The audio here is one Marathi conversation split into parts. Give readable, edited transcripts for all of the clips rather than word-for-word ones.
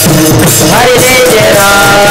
Hare Jai Ram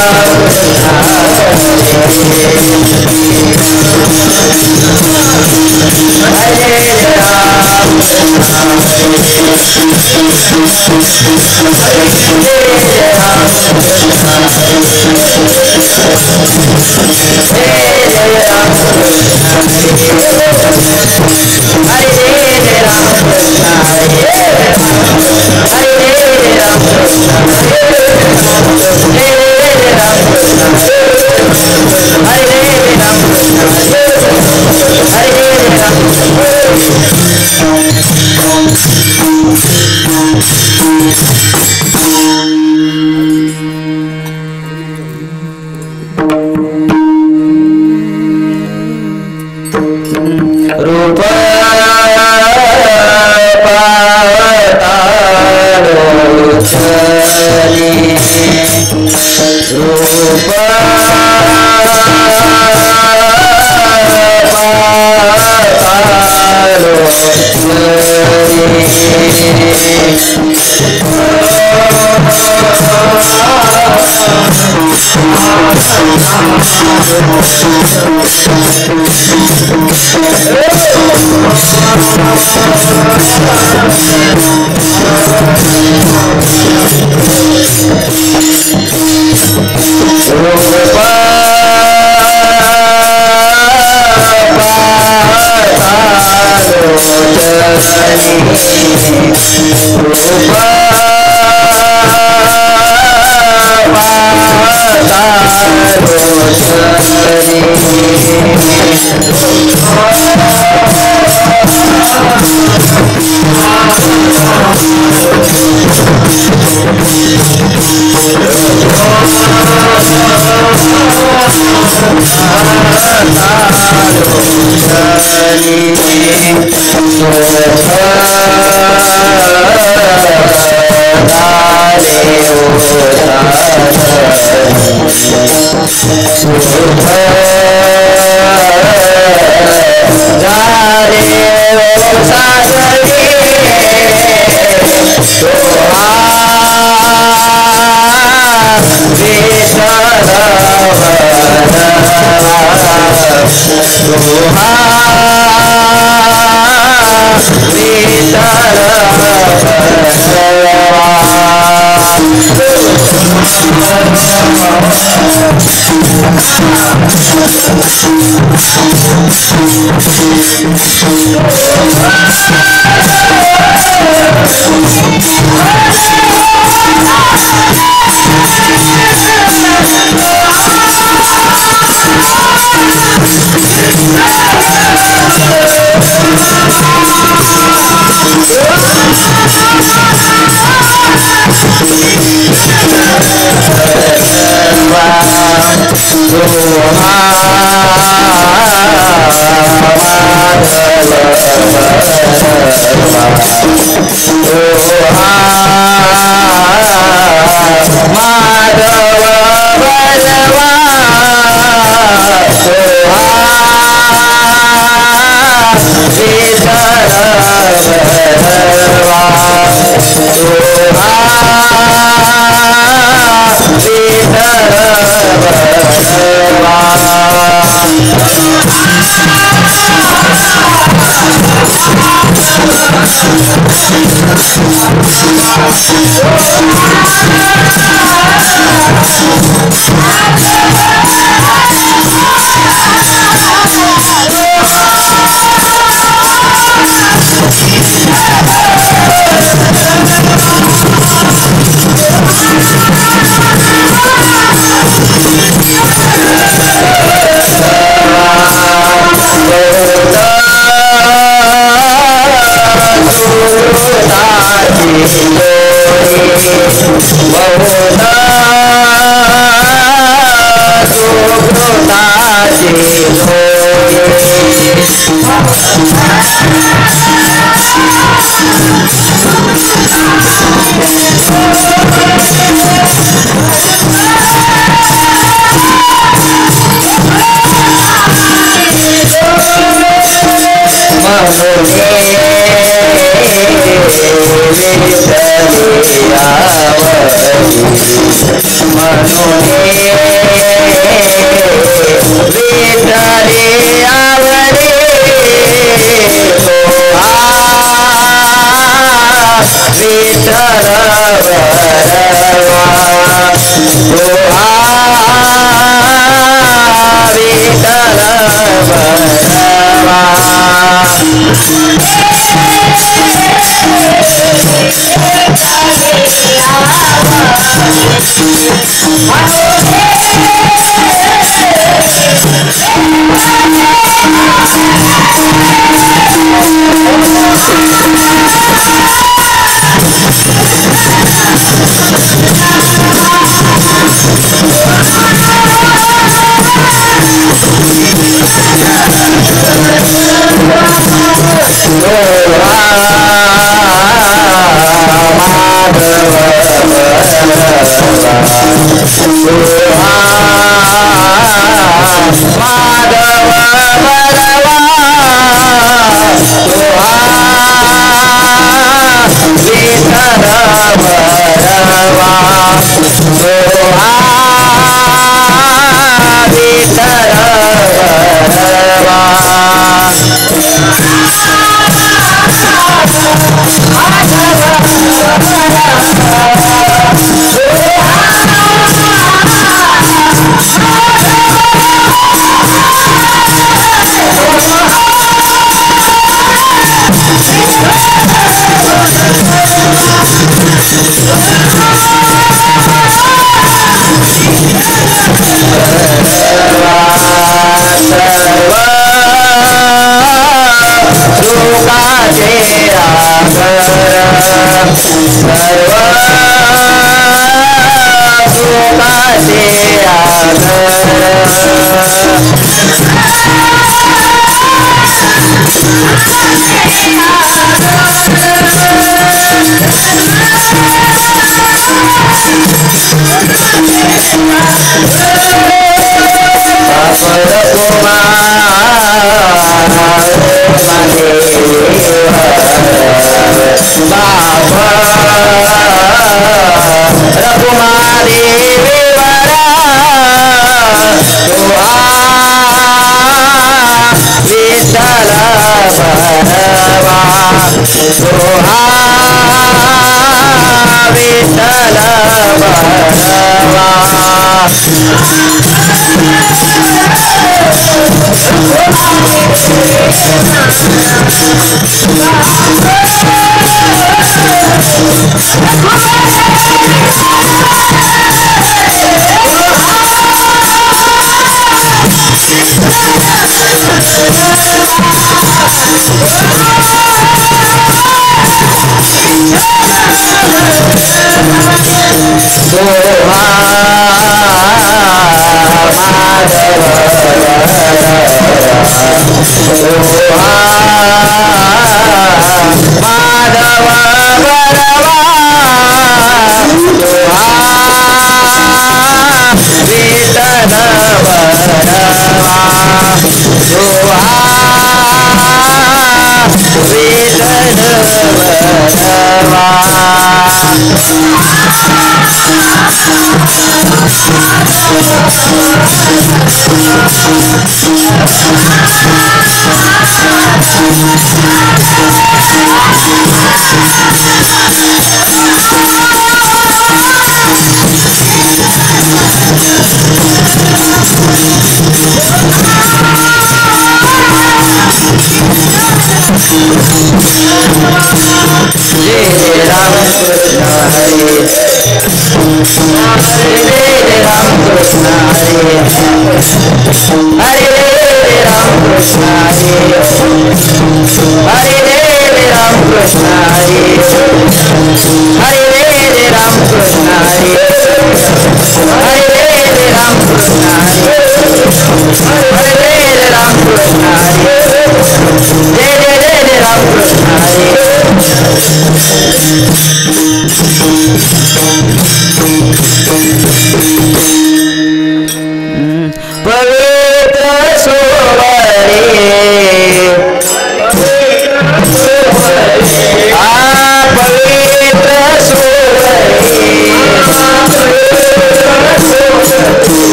पवित्र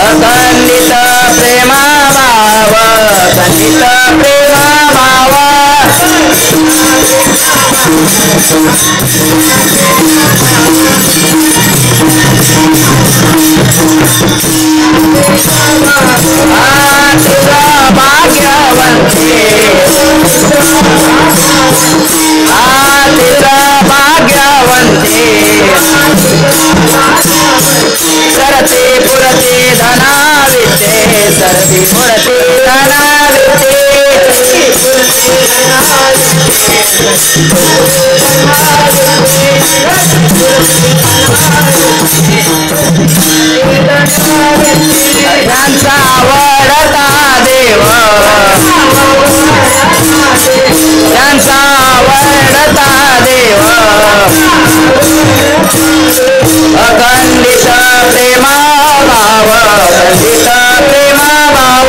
अखंडित प्रेमा भाव अखंडित प्रेमा भाव तुझा भाग्यवंते तुझा भाग्यवंते सरते पुरते धनाविते सरते पुरते धनाविते ज्यांचा आवडता देव ज्यांचा आवडता देव अखंडित प्रेमा भाव अखंडित प्रेमा भाव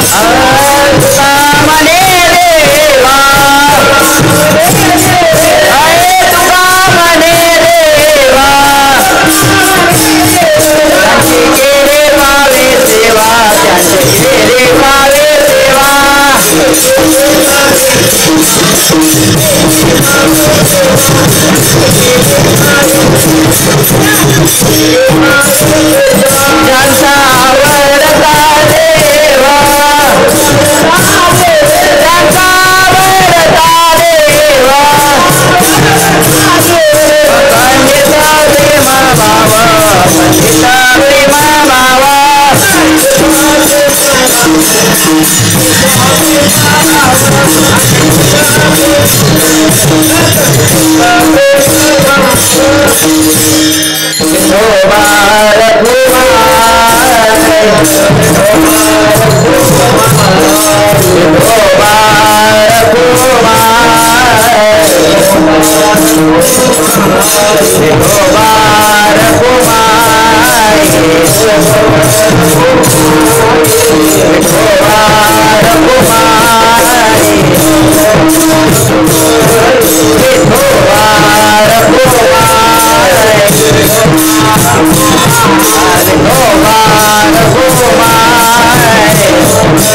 तुका मने देवा तुका मने देवा त्यांची केले पावे सेवा त्यांची केले पावे सेवा ज्यांचा आवडता देवा ज्यांचा आवडता देवा अखंडित प्रेमा भाव अखंडित प्रेमा भाव शोभार कुमार शोभार कुमार शोभार कुमार शोभार कुमार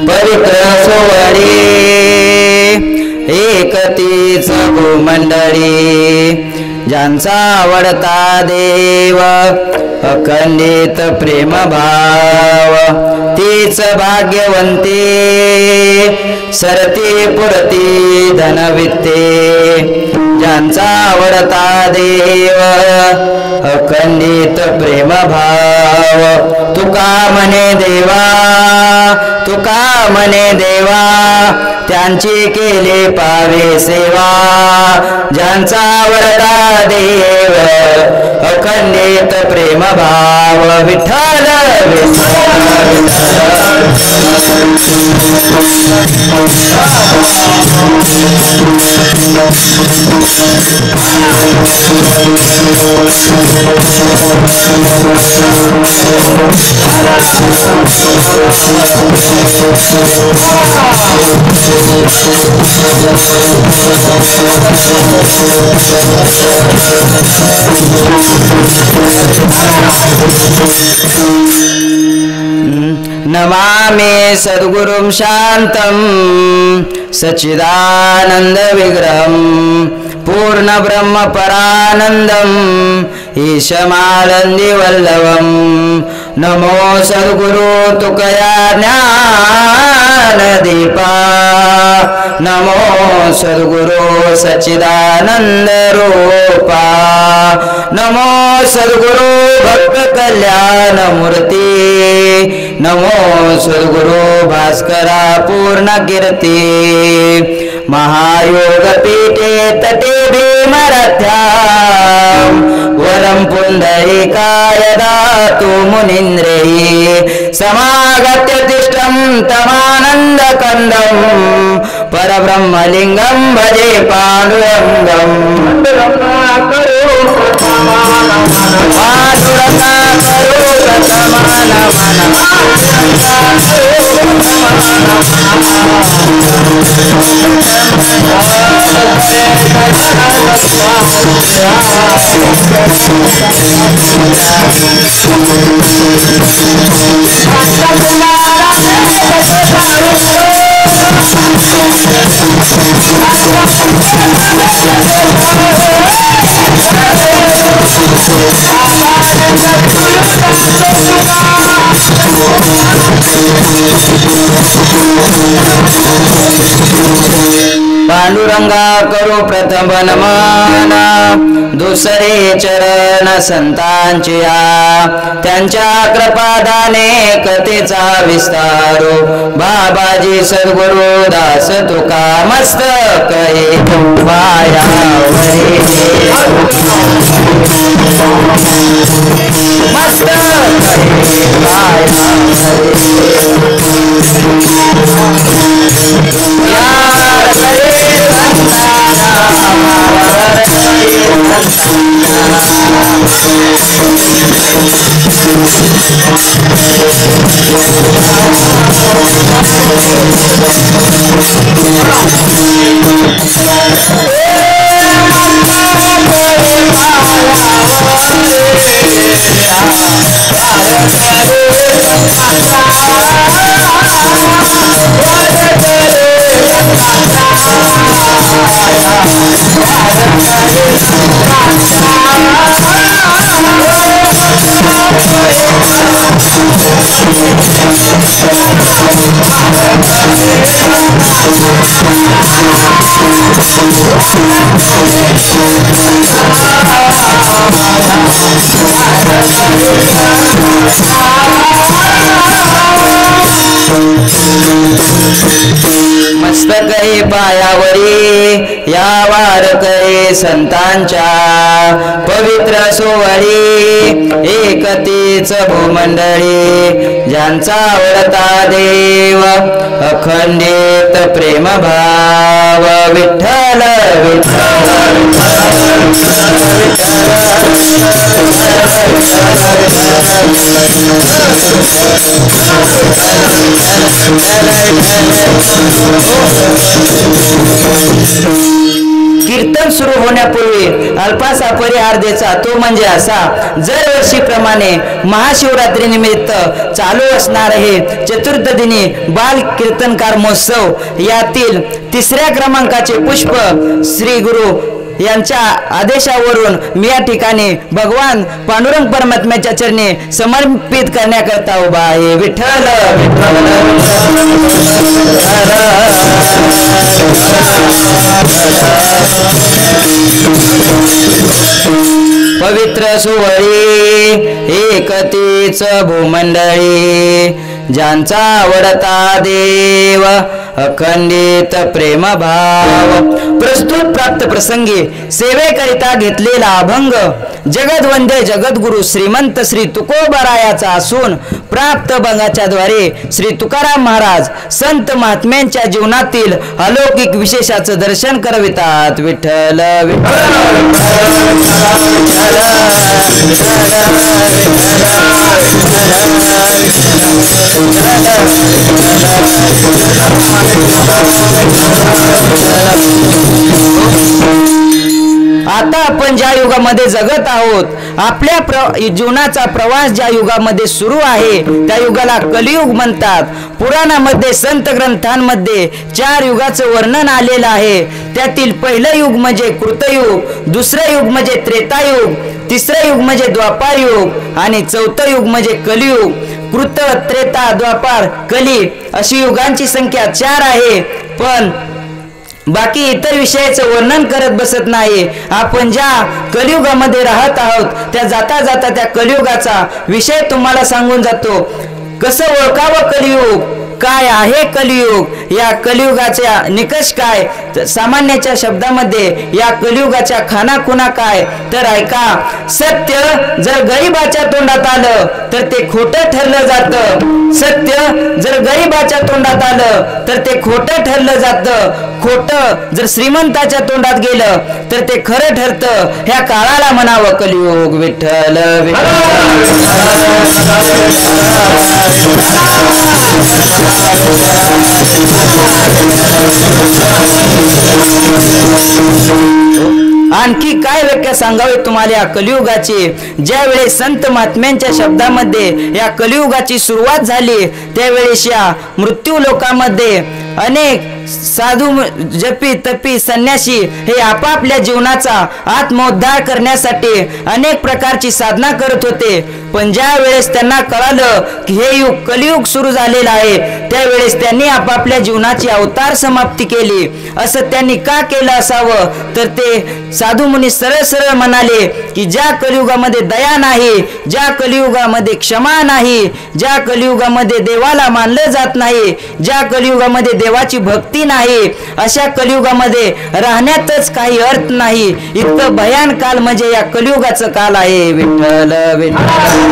परिक्रसोवरी एकतीच भूमंडळी ज्यांचा आवडता देव अखंडित प्रेम भाव तीच भाग्यवंती सरती पुरती धनवित्ते ज्यांचा आवडता देव अखंडित प्रेम भाव तुका म्हणे देवा त्यांची केले पावे सेवा ज्यांचा आवडता देव अखंडित प्रेम भाव विठ्ठल नमामि सद्गुरुं शान्तं सच्चिदानंद विग्रहं पूर्ण ब्रह्म परानंदं ईशमानंदी वल्लभं नमो सद्गुरु तुकया ज्ञान दीपा नमो सद्गुरु सच्चिदानंद रूपा नमो सद्गुरु भक्त कल्याण मूर्ती नमो सद्गुरु भास्करा पूर्ण कीर्ती महायोग पीठे तटे भीमरथ्या वरं पुंडरीकाय दातु मुनीन्द्रैः समागत्य तिष्ठं तमानन्दकन्दं परब्रह्मलिङ्गं भजे पाण्डुरङ्गं पांडुरंगा करू प्रथम नमन दुसरे चरण संतांचे त्यांच्या कृपादाने कथेचा विस्तारो बाबाजी सद्गुरु दास तुका मस्तक पायावरी मस्तक पायावरी मस्तकही पायावरी या वारकरी संतांच्या पवित्र सोवळी एकतीच भूमंडळी ज्यांचा आवडता देव अखंडित प्रेम भाव विठ्ठल कीर्तन सुरू होण्यापूर्वी अल्पासा परिहार द्यायचा, तो म्हणजे असा. दरवर्षीप्रमाणे महाशिवरात्री निमित्त चालू असणार हे चतुर्थ दिनी बाल कीर्तनकार महोत्सव यातील 3ऱ्या क्रमांकाचे पुष्प श्री गुरु यांच्या आदेशावरून मी या ठिकाणी भगवान पांडुरंग परमात्म्याच्या चरणी समर्पित करण्याकरता उभा आहे. विठ्ठल पवित्र सुवळी एकतीच भूमंडळी ज्यांचा आवडता देव अखंडित प्रेम भाव प्रस्तुत प्राप्त प्रसंगी सेवेकरिता घेतलेला अभंग जगदवंद्य जगद्गुरु श्रीमंत श्री तुकोबरायाचा असून प्राप्त भंगाच्या द्वारे श्री तुकाराम महाराज संत महात्म्यांच्या जीवनातील अलौकिक विशेषाचं दर्शन करवितात. विठ्ठल आता आपण ज्या युगामध्ये जगत आहोत, आपल्या जीवनाचा प्रवास ज्या युगामध्ये सुरू आहे त्या युगाला कलियुग म्हणतात. पुराणामध्ये संत ग्रंथांमध्ये 4 युगाचं वर्णन आलेलं आहे. त्यातील पहिलं युग म्हणजे कृतयुग, दुसरं युग म्हणजे त्रेतायुग, तिसरं युग म्हणजे द्वापार युग आणि चौथं युग म्हणजे कलियुग. कृत, त्रेता, द्वापार, कली अशी युगांची संख्या 4 आहे. पण बाकी इतर विषयाचं वर्णन करत बसत नाही. आपण ज्या कलियुगामध्ये राहत आहोत त्या जाता जाता त्या कलियुगाचा विषय तुम्हाला सांगून जातो. कसं ओळखावं कलियुग, काय आहे कलियुग, या कलियुगाचा निकष काय, सामान्याच्या शब्दामध्ये या कलियुगाच्या खानाखुणा काय तर ऐका. सत्य जर गरीबाच्या तोंडात आलं तर ते खोटं ठरलं जातं. सत्य जर गरीबाच्या तोंडात आलं तर ते खोटं ठरलं जातं. खोटं जर श्रीमंताच्या तोंडात गेलं तर ते खरं ठरतं. ह्या काळाला म्हणावं कलियुग. विठ्ठल आणखी काय व्याख्या सांगावी तुम्हाला या कलियुगाची. ज्यावेळेस संत महात्म्यांच्या शब्दामध्ये या कलियुगाची सुरुवात झाली त्यावेळेस या मृत्यू लोकांमध्ये अनेक साधू, जपी, तपी, संन्यासी हे आपापल्या जीवनाचा आत्मोद्धार करण्यासाठी अनेक प्रकारची साधना करत होते. पण ज्या वेळेस त्यांना कळालं की हे युग कलियुग सुरू झालेलं आहे त्यावेळेस त्यांनी आपापल्या जीवनाची अवतार समाप्ती केली. असं त्यांनी का केलं असावं तर ते साधू मुनी सरळ सरळ म्हणाले की ज्या कलियुगामध्ये दया नाही, ज्या कलियुगामध्ये क्षमा नाही, ज्या कलियुगामध्ये देवाला मानलं जात नाही, ज्या कलियुगामध्ये देवाची भक्ती नाही, अशा कलियुगामध्ये राहण्यातच काही अर्थ नाही. इतकं भयान काल म्हणजे या कलियुगाचं काल आहे. विठ्ठल विठ्ठल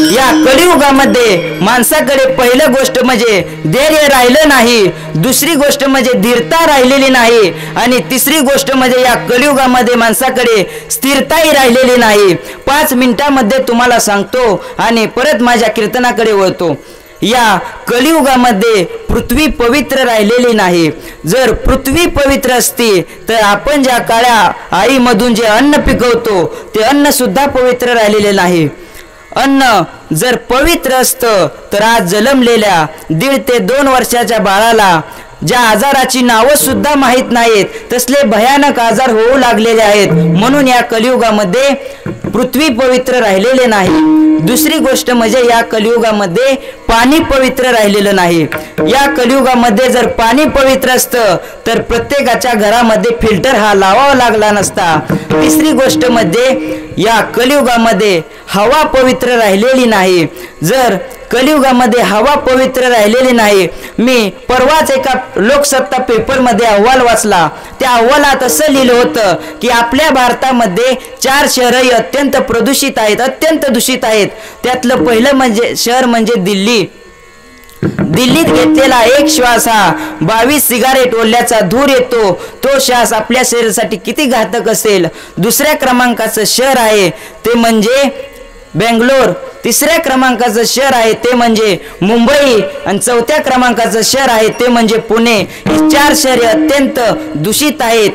या कलियुगामध्ये माणसाकडे पहिलं गोष्ट म्हणजे धैर्य राहिलं नाही, दुसरी गोष्ट म्हणजे धीरता राहिलेली नाही आणि तिसरी गोष्ट म्हणजे या कलियुगामध्ये माणसाकडे स्थिरताही राहिलेली नाही. 5 मिनिटांमध्ये तुम्हाला सांगतो आणि परत माझ्या कीर्तनाकडे वळतो. या कलियुगामध्ये पृथ्वी पवित्र राहिलेली नाही. जर पृथ्वी पवित्र असती तर आपण ज्या काळ्या आईमधून जे अन्न पिकवतो ते अन्न सुद्धा पवित्र राहिलेले नाही. अन्न जर पवित्र असतं तर आज जन्मलेल्या 1.5 ते 2 वर्षाच्या बाळाला ज्या आजाराची नावं सुद्धा माहीत नाहीत तसले भयानक आजार होऊ लागलेले आहेत. म्हणून या कलियुगामध्ये पृथ्वी पवित्र राहिलेले नाही. दुसरी गोष्ट म्हणजे या कलियुगामध्ये पाणी पवित्र राहिलेलं नाही. या कलियुगामध्ये जर पाणी पवित्र असतं तर प्रत्येकाच्या घरामध्ये फिल्टर हा लावावा लागला नसता. तिसरी गोष्ट म्हणजे या कलियुगामध्ये हवा पवित्र राहिलेली नाही. जर कलियुगामध्ये हवा पवित्र राहिलेली नाही, मी परवाच एका लोकसत्ता पेपरमध्ये अहवाल वाचला. त्या अहवालात असं लिहिलं होतं की आपल्या भारतामध्ये 4 शहरही अत्यंत प्रदूषित आहेत, अत्यंत दूषित आहेत. त्यातलं पहिलं शहर म्हणजे दिल्ली. दिल्लीत घेतलेला एक श्वास हा 22 सिगारेट ओढल्याचा धूर येतो. तो श्वास आपल्या शरीरासाठी किती घातक असेल. दुसऱ्या क्रमांकाचं शहर आहे ते म्हणजे बेंगलोर. तिसऱ्या क्रमांकाचं शहर आहे ते म्हणजे मुंबई आणि चौथ्या क्रमांकाचं शहर आहे ते म्हणजे पुणे. ही 4 शहरे अत्यंत दूषित आहेत.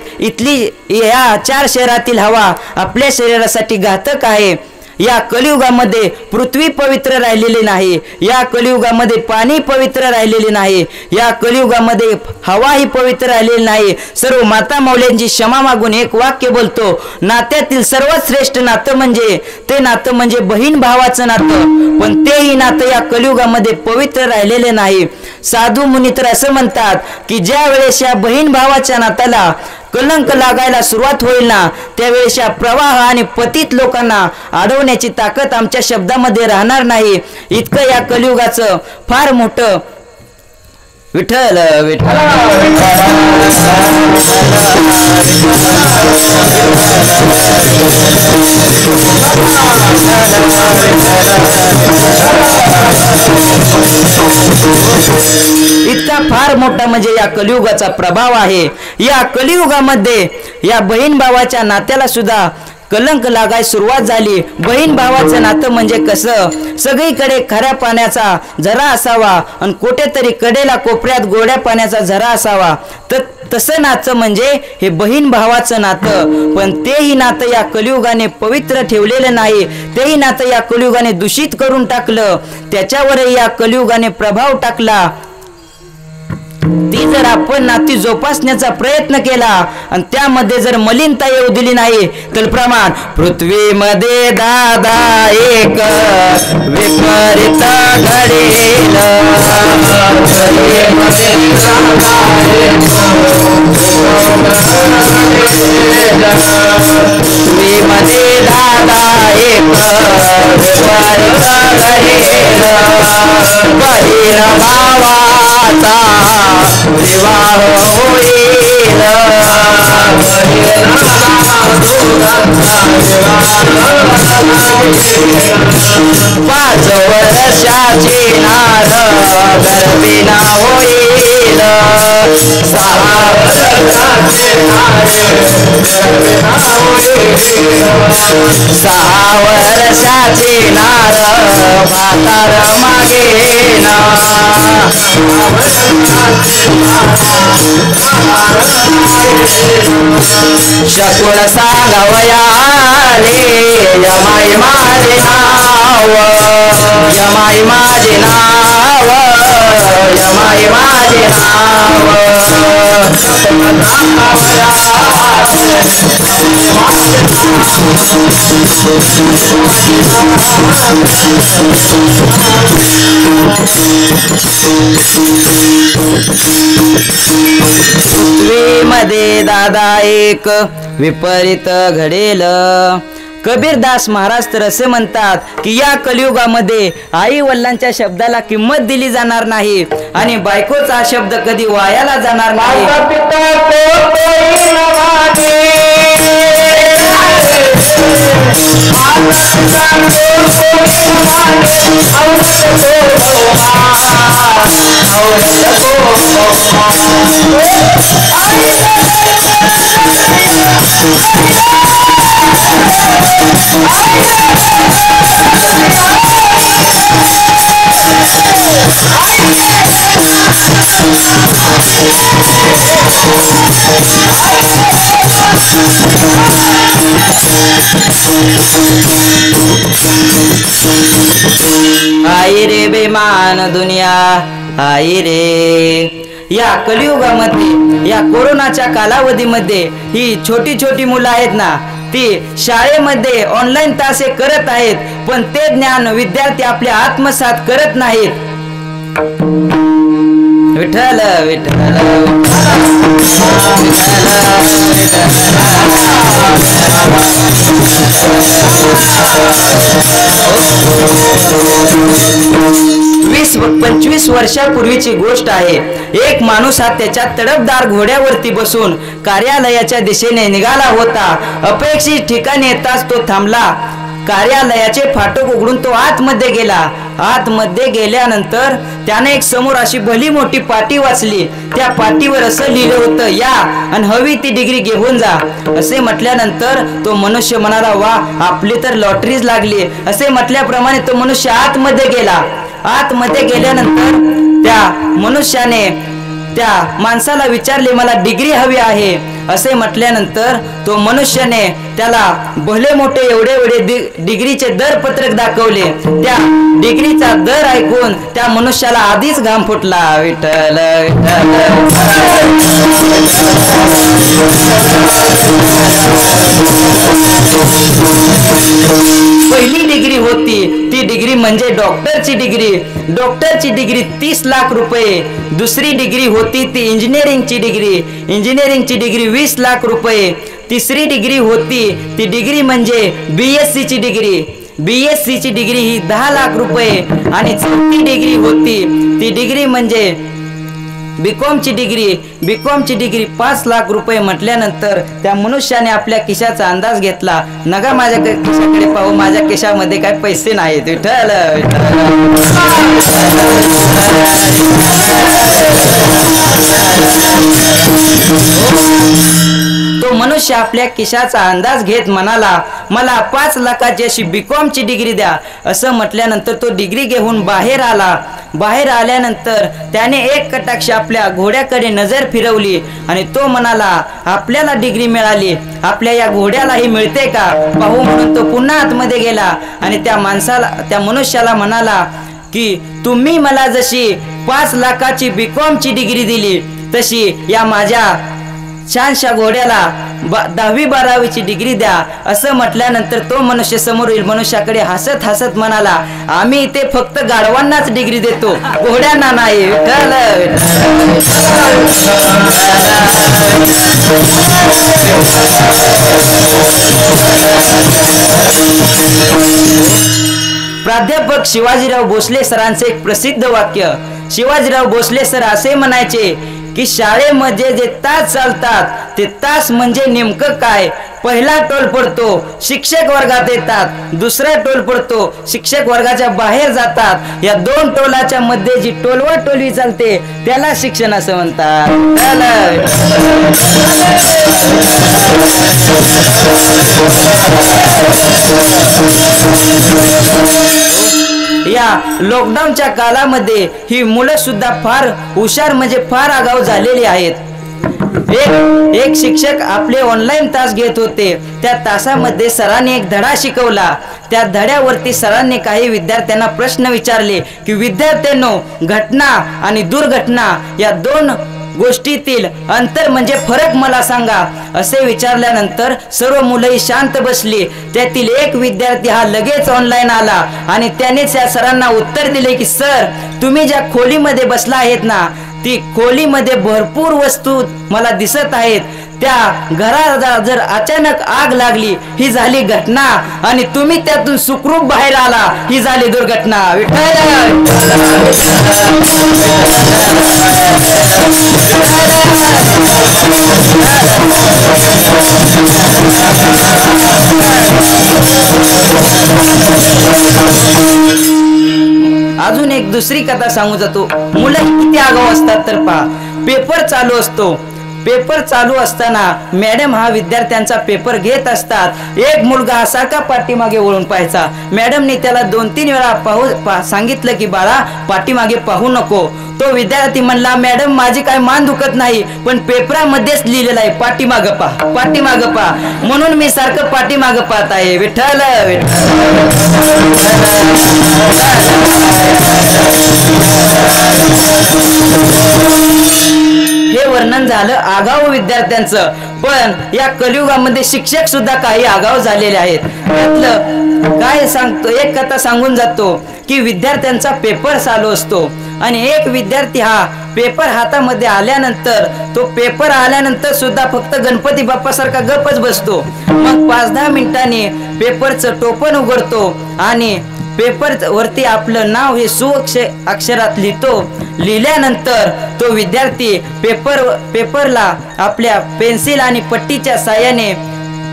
या 4 शहरातील हवा आपल्या शरीरासाठी घातक आहे. या कलियुगामध्ये पृथ्वी पवित्र राहिलेली नाही. या कलियुगामध्ये पाणी पवित्र राहिलेले नाही. या कलियुगामध्ये हवाही पवित्र राहिलेली नाही. सर्व माता मौल्यांची क्षमा मागून एक वाक्य बोलतो. नात्यातील सर्वात श्रेष्ठ नातं म्हणजे ते नातं म्हणजे बहीण भावाचं नातं, पण तेही नातं या कलियुगामध्ये पवित्र राहिलेले नाही. साधू मुनी तर असं म्हणतात की ज्या वेळेस या बहीण भावाच्या नात्याला कलंक लागायला सुरुवात होईल ना त्यावेळेस या प्रवाह आणि पतित लोकांना अडवण्याची ताकद आमच्या शब्दामध्ये राहणार नाही. इतकं या कलियुगाचं फार मोठं विठ्ठल विठ्ठल इतका फार मोठा म्हणजे या कलियुगाचा प्रभाव आहे. या कलियुगामध्ये या बहीण भावाच्या नात्याला सुद्धा कलंक लागाय सुरुवात झाली. बहीण भावाचं नातं म्हणजे कसं, सगळीकडे खऱ्या पाण्याचा झरा असावा आणि कुठेतरी कडेला कोपऱ्यात गोड्या पाण्याचा झरा असावा. तर तसं नातं म्हणजे हे बहीण भावाचं नातं. पण तेही नातं या कलियुगाने पवित्र ठेवलेलं नाही. तेही नातं या कलियुगाने दूषित करून टाकलं. त्याच्यावरही या कलियुगाने प्रभाव टाकला. ती जर आपण नाती जोपासण्याचा प्रयत्न केला आणि त्यामध्ये जर मलिनता येऊ दिली नाही तर प्रमाण पृथ्वीमध्ये दादा एक विपरीत घडेल. पृथ्वीमध्ये दादा एक विपरीत घडेल. बहीण भावाचा विवाह होईल. 5 वर्षाची नार गर्भिणा होईल. 6 वर्षाची नार गर्भिणा होईल. 6 वर्षाची नार म्हातार मागेन. शकुन सांगवयाले यमाई माझे नाव. यमाई माझे नाव. यमाई माझे नाव. पृथ्वीमध्ये दादा एक विपरीत घडेल. कबीरदास महाराज तर असे म्हणतात की या कलियुगामध्ये आई वडिलांच्या शब्दाला किंमत दिली जाणार नाही आणि बायकोचा हा शब्द कधी वायाला जाणार नाही. आई रे बेमान दुनिया आई रे. या कलियुगामध्ये या कोरोनाच्या कालावधीमध्ये ही छोटी छोटी मुलं आहेत ना, ती शाळेमध्ये ऑनलाईन तास करत आहेत, पण ते ज्ञान विद्यार्थी आपल्या आत्मसात करत नाहीत. विठ्ठल विठ्ठल वीस 25 वर्षापूर्वीची गोष्ट आहे. एक माणूस हा त्याच्या तडफदार घोड्यावरती बसून कार्यालयाच्या दिशेने निघाला होता. अपेक्षित ठिकाणी येताच तो थांबला. कार्यालयाचे फाटक उघडून तो आतमध्ये गेला. आतमध्ये गेल्यानंतर त्याने एक समोर अशी भली मोठी पाटी वाचली. त्या पाटीवर असं लिहिलं होतं, या आणि हवी ती डिग्री घेऊन जा. असे म्हटल्यानंतर तो मनुष्य म्हणाला, वा आपली तर लॉटरीच लागली. असे म्हटल्याप्रमाणे तो मनुष्य आतमध्ये गेला. आतमध्ये गेल्यानंतर त्या मनुष्याने त्या माणसाला विचारले, मला डिग्री हवी आहे. असे म्हटल्यानंतर तो मनुष्याने त्याला भले मोठे एवढे डिग्रीचे दर पत्रक दाखवले. त्या डिग्रीचा दर ऐकून त्या मनुष्याला आधीच घाम फुटला. विठ्ठल पहिली डिग्री होती ती डिग्री म्हणजे डॉक्टरची डिग्री. डॉक्टरची डिग्री 30 लाख रुपये. दुसरी डिग्री होती ती इंजिनिअरिंगची डिग्री. इंजिनिअरिंगची डिग्री 20 लाख रुपये. तिसरी डिग्री होती ती डिग्री म्हणजे BSc ची डिग्री. BSc ची डिग्री ही 10 लाख रुपये. आणि चौथी डिग्री होती ती डिग्री म्हणजे BCom ची डिग्री. BCom ची डिग्री 5 लाख रुपये. म्हटल्यानंतर त्या मनुष्याने आपल्या खिशाचा अंदाज घेतला. नका माझ्या खिशाकडे पाहू, माझ्या खिशामध्ये काय पैसे नाहीत. विठ्ठल तो मनुष्य आपल्या खिशाचा अंदाज घेत म्हणाला, मला 5 लाखाची अशी BCom ची डिग्री द्या. असं म्हटल्यानंतर तो डिग्री घेऊन बाहेर आला. बाहेर आल्यानंतर त्याने एक कटाक्ष आपल्या घोड्याकडे नजर फिरवली आणि तो म्हणाला, आपल्याला डिग्री मिळाली, आपल्या या घोड्यालाही मिळते का पाहू. म्हणून तो पुन्हा आतमध्ये गेला आणि त्या मनुष्याला म्हणाला की तुम्ही मला जशी 5 लाखाची BCom ची डिग्री दिली, तशी या माझ्या छानशा घोड्याला 10वी 12वीची डिग्री द्या. असं म्हटल्यानंतर तो मनुष्य समोरील मनुष्याकडे हसत हसत म्हणाला, आम्ही इथे फक्त गाढवांनाच डिग्री देतो, घोड्यांना नाही. प्राध्यापक शिवाजीराव भोसले सरांचे एक प्रसिद्ध वाक्य. शिवाजीराव भोसले सर असे म्हणायचे की शाळेमध्ये जे तास चालतात ते तास म्हणजे नेमकं काय. पहिला टोल पडतो, शिक्षक वर्गात येतात. दुसरा टोल पडतो, शिक्षक वर्गाच्या बाहेर जातात. या 2 टोलाच्या मध्ये जी टोलवा टोलवी चालते त्याला शिक्षण असं म्हणतात. या लॉकडाऊनच्या काळामध्ये ही मुलं सुद्धा फार हुशार म्हणजे फार आगाऊ झालेली आहेत. एक शिक्षक आपले ऑनलाईन तास घेत होते. त्या तासामध्ये सरांनी एक धडा शिकवला. त्या धड्यावरती सरांनी काही विद्यार्थ्यांना प्रश्न विचारले की विद्यार्थ्यांनो, घटना आणि दुर्घटना या 2 गोष्टीतील अंतर म्हणजे फरक मला सांगा. असे विचारल्यानंतर सर्व मुलंही शांत बसली. त्यातील एक विद्यार्थी हा लगेच ऑनलाईन आला आणि त्याने त्या सरांना उत्तर दिले की सर, तुम्ही ज्या खोलीमध्ये बसला आहेत ना, ती खोलीमध्ये भरपूर वस्तू मला दिसत आहेत. त्या घराला जर अचानक आग लागली ही झाली घटना, आणि तुम्ही त्यातून सुखरूप बाहेर आला ही झाली दुर्घटना. अजून एक दुसरी कथा सांगू जातो. मुलं किती आगाऊ असतात तर पहा. पेपर चालू असतो. पेपर चालू असताना मॅडम हा विद्यार्थ्यांचा पेपर घेत असतात. एक मुलगा असा का पाठीमागे वळून पाहायचा. मॅडमने त्याला 2-3 वेळा सांगितलं की बाळा पाठीमागे पाहू नको. तो विद्यार्थी म्हणला मॅडम माझी काय मान दुखत नाही, पण पेपरामध्येच लिहिलेलं आहे पाठीमागं पहा, पाठीमागं पहा, म्हणून मी सारखं पाठीमागं पाहत आहे. विठ्ठल हे वर्णन झालं आगाऊ विद्यार्थ्यांचं. पण या कलियुगामध्ये शिक्षक सुद्धा काही आगाऊ झालेले आहेत. त्यातलं काय सांगतो, एक कथा सांगून जातो की विद्यार्थ्यांचा पेपर चालू असतो आणि एक विद्यार्थी हा पेपर हातामध्ये आल्यानंतर, तो पेपर आल्यानंतर सुद्धा फक्त गणपती बाप्पा सारखा गपच बसतो. मग 5-10 मिनिटांनी पेपरचं टोपण उघडतो आणि पेपर वरती आपलं नाव हे अक्षरात लिहितो. लिहिल्यानंतर तो विद्यार्थी पेपरला आपल्या पेन्सिल आणि पट्टीच्या साहाय्याने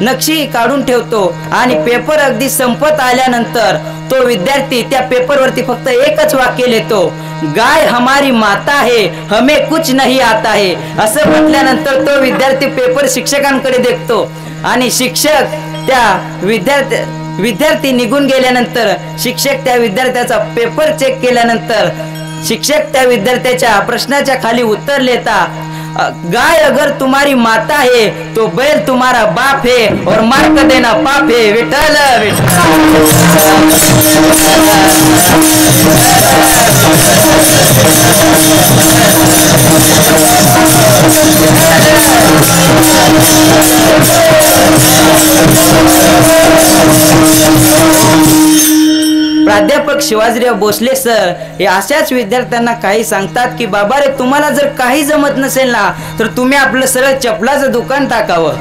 नक्षी काढून ठेवतो आणि पेपर अगदी संपत आल्यानंतर तो विद्यार्थी त्या पेपरवरती फक्त एकच वाक्य लिहितो, गाय हमारी माता है, हमें कुछ नहीं आता है. असं म्हटल्यानंतर तो विद्यार्थी पेपर शिक्षकांकडे देखतो आणि शिक्षक त्या विद्यार्थी निघून गेल्यानंतर शिक्षक त्या विद्यार्थ्याचा पेपर चेक केल्यानंतर शिक्षक त्या विद्यार्थ्याच्या प्रश्नाच्या खाली उत्तर लेता, गाय अगर तुम्हारी माता है तो बैल तुम्हारा बाप है और मार्क देना पाप है. विठ्ठल प्राध्यापक शिवाजीराव भोसले सर हे अशाच विद्यार्थ्यांना काही सांगतात की बाबा रे, तुम्हाला जर काही जमत नसेल ना तर तुम्ही आपलं सरळ चपलाचं दुकान टाकावं,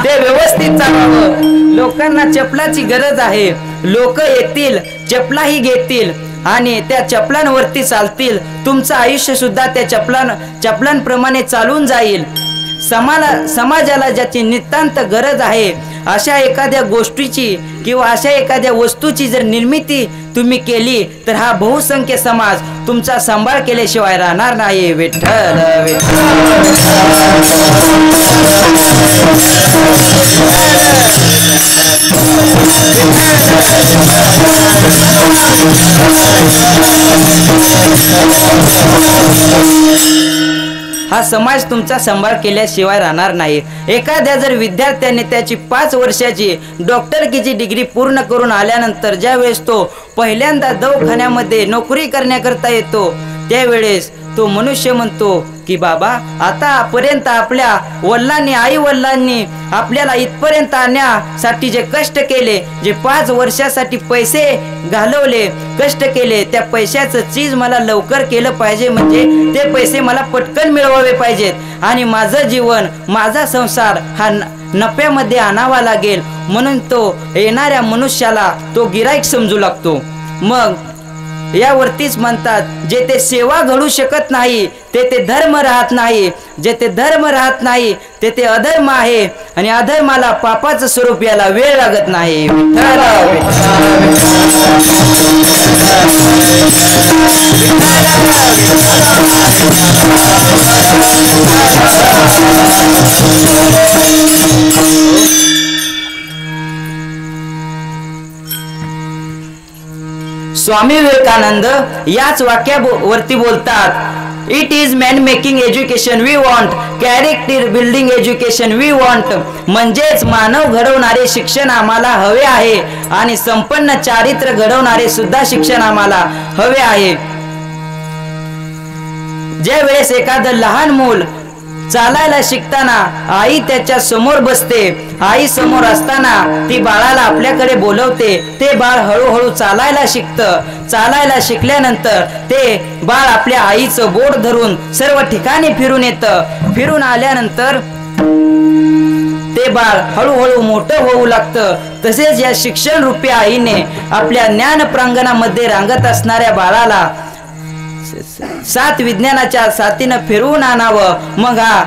ते व्यवस्थित चालवावं. लोकांना चपलाची गरज आहे. लोक येतील, चपलाही घेतील आणि त्या चपलांवरती चालतील. तुमचं आयुष्य सुद्धा त्या चपलांप्रमाणे चालून जाईल. समाजाला ज्याची नितांत गरज आहे अशा एखाद्या गोष्टीची किंवा अशा एखाद्या वस्तूची जर निर्मिती तुम्ही केली तर हा बहुसंख्य समाज तुमचा सांभाळ केल्याशिवाय राहणार नाही. विठ्ठल हा समाज तुमचा सांभाळ केल्याशिवाय राहणार नाही. एखाद्या जर विद्यार्थ्याने त्याची 5 वर्षाची डॉक्टरकीची डिग्री पूर्ण करून आल्यानंतर ज्या वेळेस तो पहिल्यांदा दवाखान्यामध्ये नोकरी करण्याकरता येतो त्यावेळेस तो मनुष्य म्हणतो की बाबा आतापर्यंत आपल्या वडिलांनी, आई वडिलांनी आपल्याला इथपर्यंत आणण्यासाठी जे कष्ट केले, जे 5 वर्षासाठी पैसे घालवले, कष्ट केले, त्या पैशाचं चीज मला लवकर केलं पाहिजे. म्हणजे ते पैसे मला पटकन मिळवावे पाहिजेत आणि माझं जीवन, माझा संसार हा नफ्यामध्ये आणावा लागेल. म्हणून तो येणाऱ्या मनुष्याला तो गिराईक समजू लागतो. मग यावरतीच म्हणतात, जेथे सेवा घडू शकत नाही तेथे धर्म राहत नाही, जेथे धर्म राहत नाही तेथे अधर्म आहे आणि अधर्माला पापाचं स्वरूप याला वेळ लागत नाही. स्वामी विवेकानंद याच वाक्यावरती बोलतात, it is man making education we want, character building education we want. म्हणजेच मानव घडवणारे शिक्षण आम्हाला हवे आहे आणि संपन्न चारित्र्य घडवणारे सुद्धा शिक्षण आम्हाला हवे आहे. ज्या वेळेस एखादं लहान मूल चालायला शिकताना आई त्याच्या समोर बसते, आई समोर असताना ती बाळाला आपल्याकडे बोलवते, ते बाळ हळूहळू चालायला शिकतं. चालायला शिकल्यानंतर ते बाळ आपल्या आईचं बोट धरून सर्व ठिकाणी फिरून येतं. फिरून आल्यानंतर ते बाळ हळूहळू मोठं होऊ लागतं. तसेच या शिक्षण रूपी आईने आपल्या ज्ञान प्रांगणामध्ये रांगत असणाऱ्या बाळाला 7 विज्ञानाच्या साथीनं फिरवून आणावं. मग हा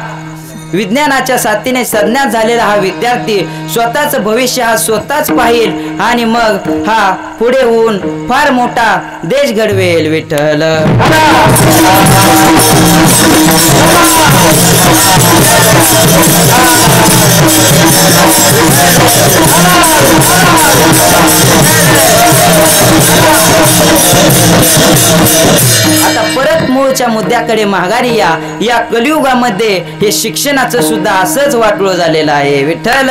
विज्ञानाच्या साथीने संज्ञात झालेला हा विद्यार्थी स्वतःच भविष्य हा स्वतःच पाहिल आणि मग हा पुढे होऊन फार मोठा देश घडवेल. विठ्ठल आता परत मूळच्या मुद्द्याकडे माघारी या कलियुगामध्ये हे शिक्षणाचं सुद्धा असंच वाटोळ झालेलं आहे. विठ्ठल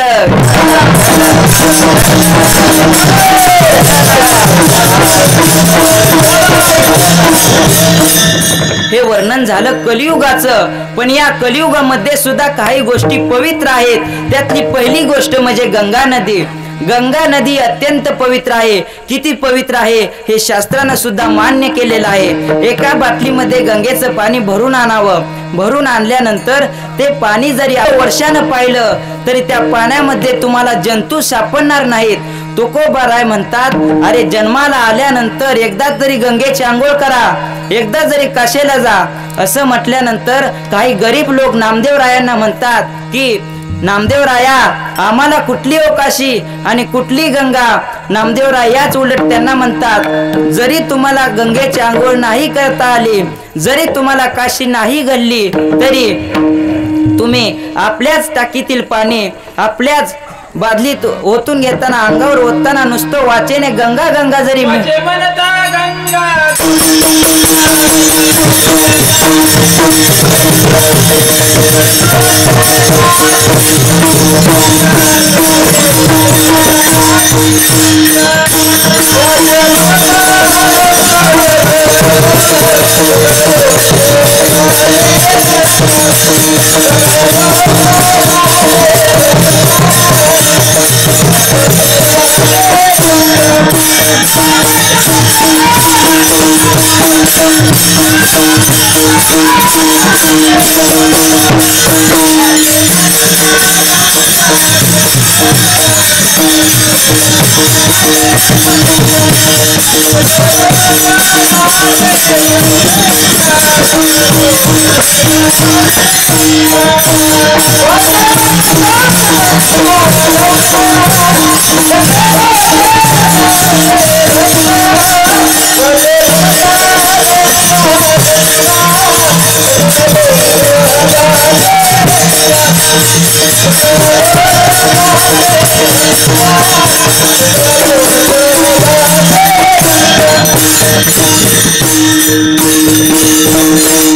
हे वर्णन झालं कलियुगाचं, पण या कलियुगामध्ये सुद्धा काही गोष्टी पवित्र आहेत. त्यातली पहिली गोष्ट म्हणजे गंगा नदी. गंगा नदी अत्यंत पवित्र आहे. किती पवित्र आहे हे शास्त्रानं सुद्धा मान्य केलेलं आहे. एका बाटलीमध्ये गंगेचं पाणी भरून आणावं. भरून आणल्यानंतर ते पाणी जरी वर्षानं पाहिलं तरी त्या पाण्यामध्ये तुम्हाला जंतू सापडणार नाहीत. तुकोबाराय म्हणतात, अरे जन्माला आल्यानंतर एकदा तरी गंगेची आंघोळ करा, एकदा जरी काशेला जा. असं म्हटल्यानंतर काही गरीब लोक नामदेवरायांना म्हणतात की नामदेवराया आम्हाला कुठली काशी आणि कुठली गंगा. नामदेवराय याच उलट त्यांना म्हणतात, जरी तुम्हाला गंगेची आंघोळ नाही करता आली, जरी तुम्हाला काशी नाही घडली, तरी तुम्ही आपल्याच टाकीतील पाणी आपल्याच बादलीत ओतून घेताना अंगावर ओतताना नुसतं वाचेने गंगा गंगा जरी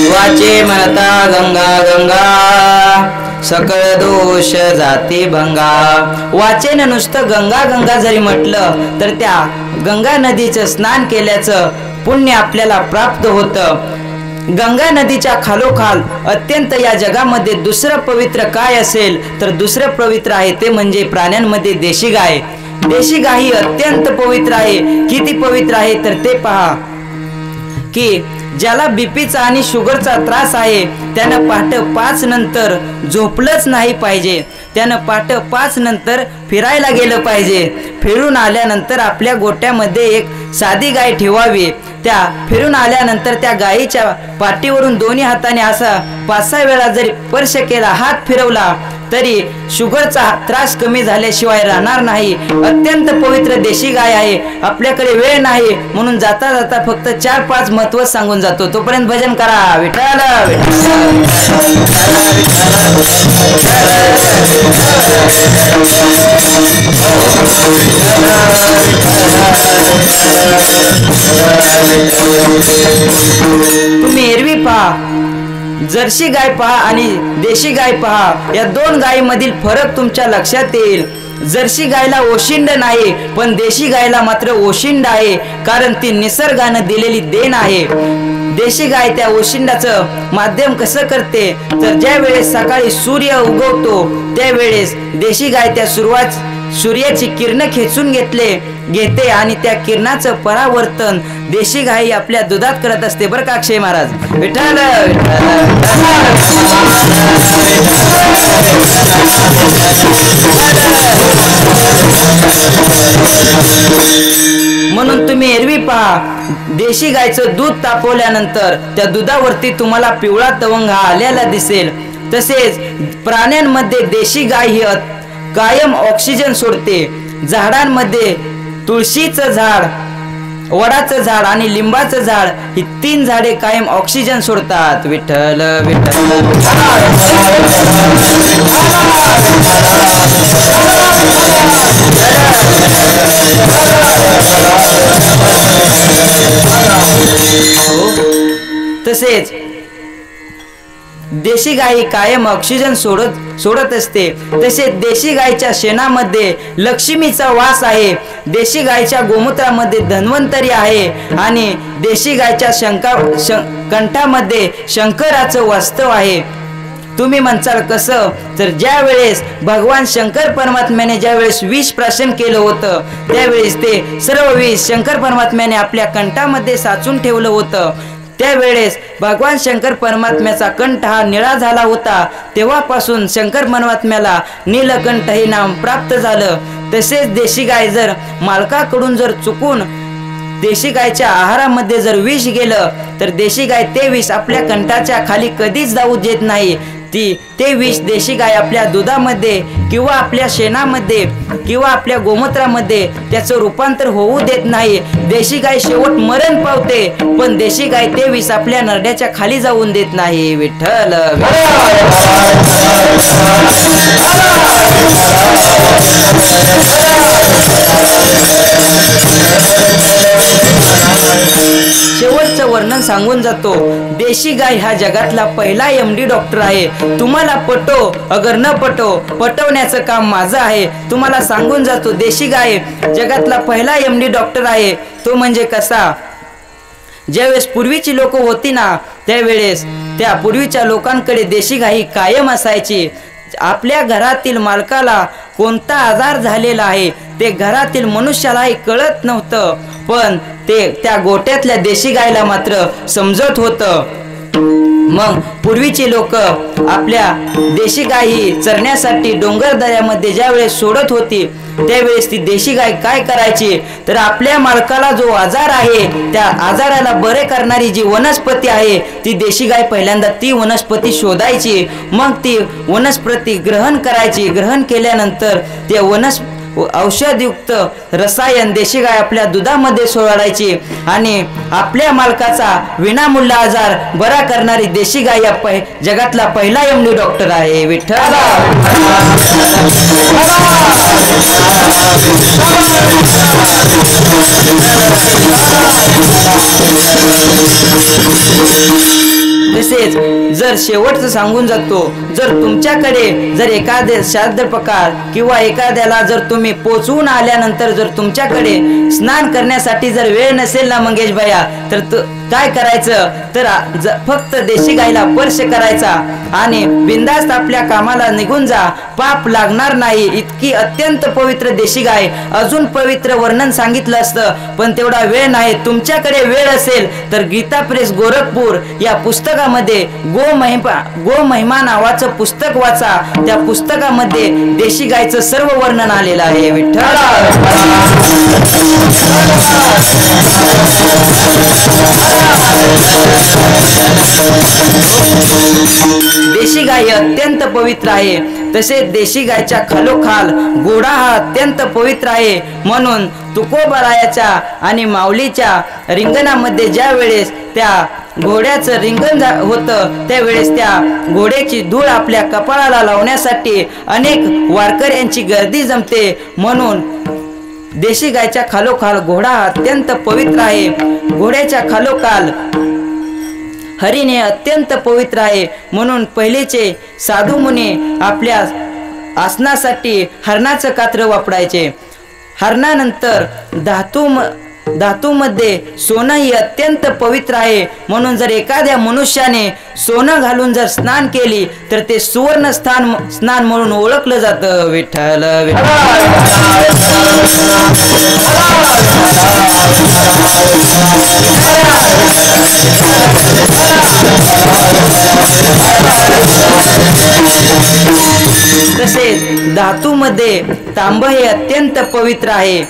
वाचे म्हणता गंगा गंगा सकळ दोष जाती भंगा. वाचेनं नुसतं गंगा गंगा जरी म्हटलं तर त्या गंगा नदीचं स्नान केल्याचं पुण्य आपल्याला प्राप्त होतं. गंगा नदीच्या खालोखाल अत्यंत या जगामध्ये दुसरं पवित्र काय असेल तर दुसरं पवित्र आहे ते म्हणजे प्राण्यांमध्ये देशी गाय. देशी गाय ही अत्यंत पवित्र आहे. किती पवित्र आहे तर ते पहा की ज्याला बीपीचा आणि शुगरचा त्रास आहे त्यानं पहाटे 5 नंतर झोपलंच नाही पाहिजे. त्यानं पहाटे 5 नंतर फिरायला गेलं पाहिजे. फिरून आल्यानंतर आपल्या गोट्यामध्ये एक साधी गाय ठेवावी. त्या फिरून आल्यानंतर त्या गायीच्या पाठीवरून दोन्ही हाताने असा 5-6 वेळा जरी स्पर्श केला, हात फिरवला, तरी शुगरचा त्रास कमी झाल्याशिवाय राहणार नाही. अत्यंत पवित्र देशी गाय आहे. आपल्याकडे वेळ नाही म्हणून जाता जाता फक्त 4-5 महत्व सांगून जातो. तोपर्यंत भजन करा. विठ्ठल तुम्ही एरवी पहा, जर्सी गाय पहा आणि देशी गाय पहा, या दोन गायीमधील फरक तुमच्या लक्षात येईल. जर्सी गायला ओशिंड नाही पण देशी गायला मात्र ओशिंड आहे, कारण ती निसर्गानं दिलेली देण आहे. देशी गाय त्या ओशिंडाचं माध्यम कसं करते तर ज्या वेळेस सकाळी सूर्य उगवतो त्यावेळेस देशी गाय त्या सूर्याची किरण खेचून घेते आणि त्या किरणाचं परावर्तन देशी गाय आपल्या दुधात करत असते. बरं का अक्षय महाराज. विठ्ठल म्हणून तुम्ही एरवी पहा, देशी गायचं दूध तापवल्यानंतर त्या दुधावरती तुम्हाला पिवळा तवंग आलेला दिसेल. तसेच प्राण्यांमध्ये देशी गाय ही कायम ऑक्सिजन सोडते. झाडांमध्ये तुळशीचं झाड, वडाचं झाड आणि लिंबाचं झाड ही 3 झाडे कायम ऑक्सिजन सोडतात. विठ्ठल विठ्ठल. तसेच देशी गाय कायम ऑक्सिजन सोडत असते. तसेच देशी गायच्या शेणामध्ये लक्ष्मीचा वास आहे. देशी गायच्या गोमूत्रामध्ये धन्वंतरी आहे आणि देशी गायच्या कंठामध्ये शंकराचं वास्तव आहे. तुम्ही म्हणसाल कसं? तर ज्या वेळेस भगवान शंकर परमात्म्याने ज्या वेळेस विष प्राशन केलं होतं त्यावेळेस ते सर्व विष शंकर परमात्म्याने आपल्या कंठामध्ये साचून ठेवलं होतं. त्यावेळेस भगवान शंकर परमात्म्याचा कंठ हा निळा झाला होता. तेव्हापासून शंकर परमात्म्याला नीलकंठ हे नाम प्राप्त झालं. तसेच देशी गाय जर मालकाकडून जर चुकून देशी गायच्या आहारामध्ये जर विष गेलं तर देशी गाय ते विष आपल्या कंठाच्या खाली कधीच जाऊ देत नाही. ते विष देशी गाय आपल्या दुधामध्ये किंवा आपल्या शेणामध्ये किंवा आपल्या गोमूत्रामध्ये त्याचं रूपांतर होऊ देत नाही. देशी गाय शेवट मरण पावते, पण देशी गाय ते विष आपल्या नरड्याच्या खाली जाऊन देत नाही. विठ्ठल. शेवटचं वर्णन सांगून जातो. देशी गाय हा जगातला पहिला MD डॉक्टर आहे. तुम्हाला पटो अगर न पटो, पटवण्याचं काम माझं आहे. तुम्हाला सांगून जातो देशी गाय जगातला पहिला MD डॉक्टर आहे. तो म्हणजे कसा? ज्यावेळेस पूर्वीची लोक होती ना त्यावेळेस त्या पूर्वीच्या लोकांकडे देशी गाय कायम असायची. आपल्या घरातील मालकाला कोणता आजार झालेला आहे ते घरातील मनुष्यालाही कळत नव्हतं, पण ते त्या गोट्यातल्या देशी गायला मात्र समजत होतं. मग पूर्वीची लोक आपल्या देशी गाय ही चरण्यासाठी डोंगर दऱ्यामध्ये ज्यावेळेस सोडत होती त्यावेळेस ती देशी गाय काय करायची तर आपल्या मालकाला जो आजार आहे त्या आजाराला बरे करणारी जी वनस्पती आहे ती देशी गाय पहिल्यांदा ती वनस्पती शोधायची. मग ती वनस्पती ग्रहण करायची. ग्रहण केल्यानंतर ते औषधयुक्त रसायन देशी गाय आपल्या दुधामध्ये सोडायची आणि आपल्या मालकाचा विनामूल्य आजार बरा करणारी देशी गाय या जगातला पहिला MD डॉक्टर आहे. विठ्ठल. तसेच जर शेवटचं सांगून जातो, जर तुमच्याकडे जर एखादे श्राद्ध प्रकार किंवा एखाद्याला जर तुम्ही पोचवून आल्यानंतर जर तुमच्याकडे स्नान करण्यासाठी जर वेळ नसेल ना मंगेश भैया, तर काय करायचं तर फक्त देशी गायला स्पर्श करायचा आणि बिंदास्त आपल्या कामाला निघून जा. पाप लागणार नाही. इतकी अत्यंत पवित्र देशी गाय. अजून पवित्र वर्णन सांगितलं असतं पण तेवढा वेळ नाही. तुमच्याकडे वेळ असेल तर गीता प्रेस गोरखपूर या पुस्तकामध्ये गो महिमा नावाचं पुस्तक वाचा. त्या पुस्तकामध्ये देशी गायचं सर्व वर्णन आलेलं आहे. विठ्ठल. देशी गाय अत्यंत पवित्र आहे. तसेच देशी गायच्या खालोखाल घोडा हा अत्यंत पवित्र आहे. म्हणून तुकोबरायाच्या आणि माऊलीच्या रिंगणामध्ये ज्या वेळेस त्या घोड्याचं रिंगण होतं त्यावेळेस त्या घोड्याची धूळ आपल्या कपाळाला लावण्यासाठी अनेक वारकऱ्यांची गर्दी जमते. म्हणून देशी गायच्या खालोखाल घोडा अत्यंत पवित्र आहे. घोड्याच्या खालोखाल हरिण हे अत्यंत पवित्र आहे. म्हणून पहिलेचे साधू मुनी आपल्या आसनासाठी हरणाचं कात्र वापरायचे. हरणानंतर धातूमध्ये सोनं ही अत्यंत पवित्र आहे. म्हणून जर एखाद्या मनुष्याने सोनं घालून जर स्नान केली तर ते सुवर्ण स्नान म्हणून ओळखलं जातं. विठ्ठल. तसेच धातूमध्ये तांब हे अत्यंत पवित्र आहे.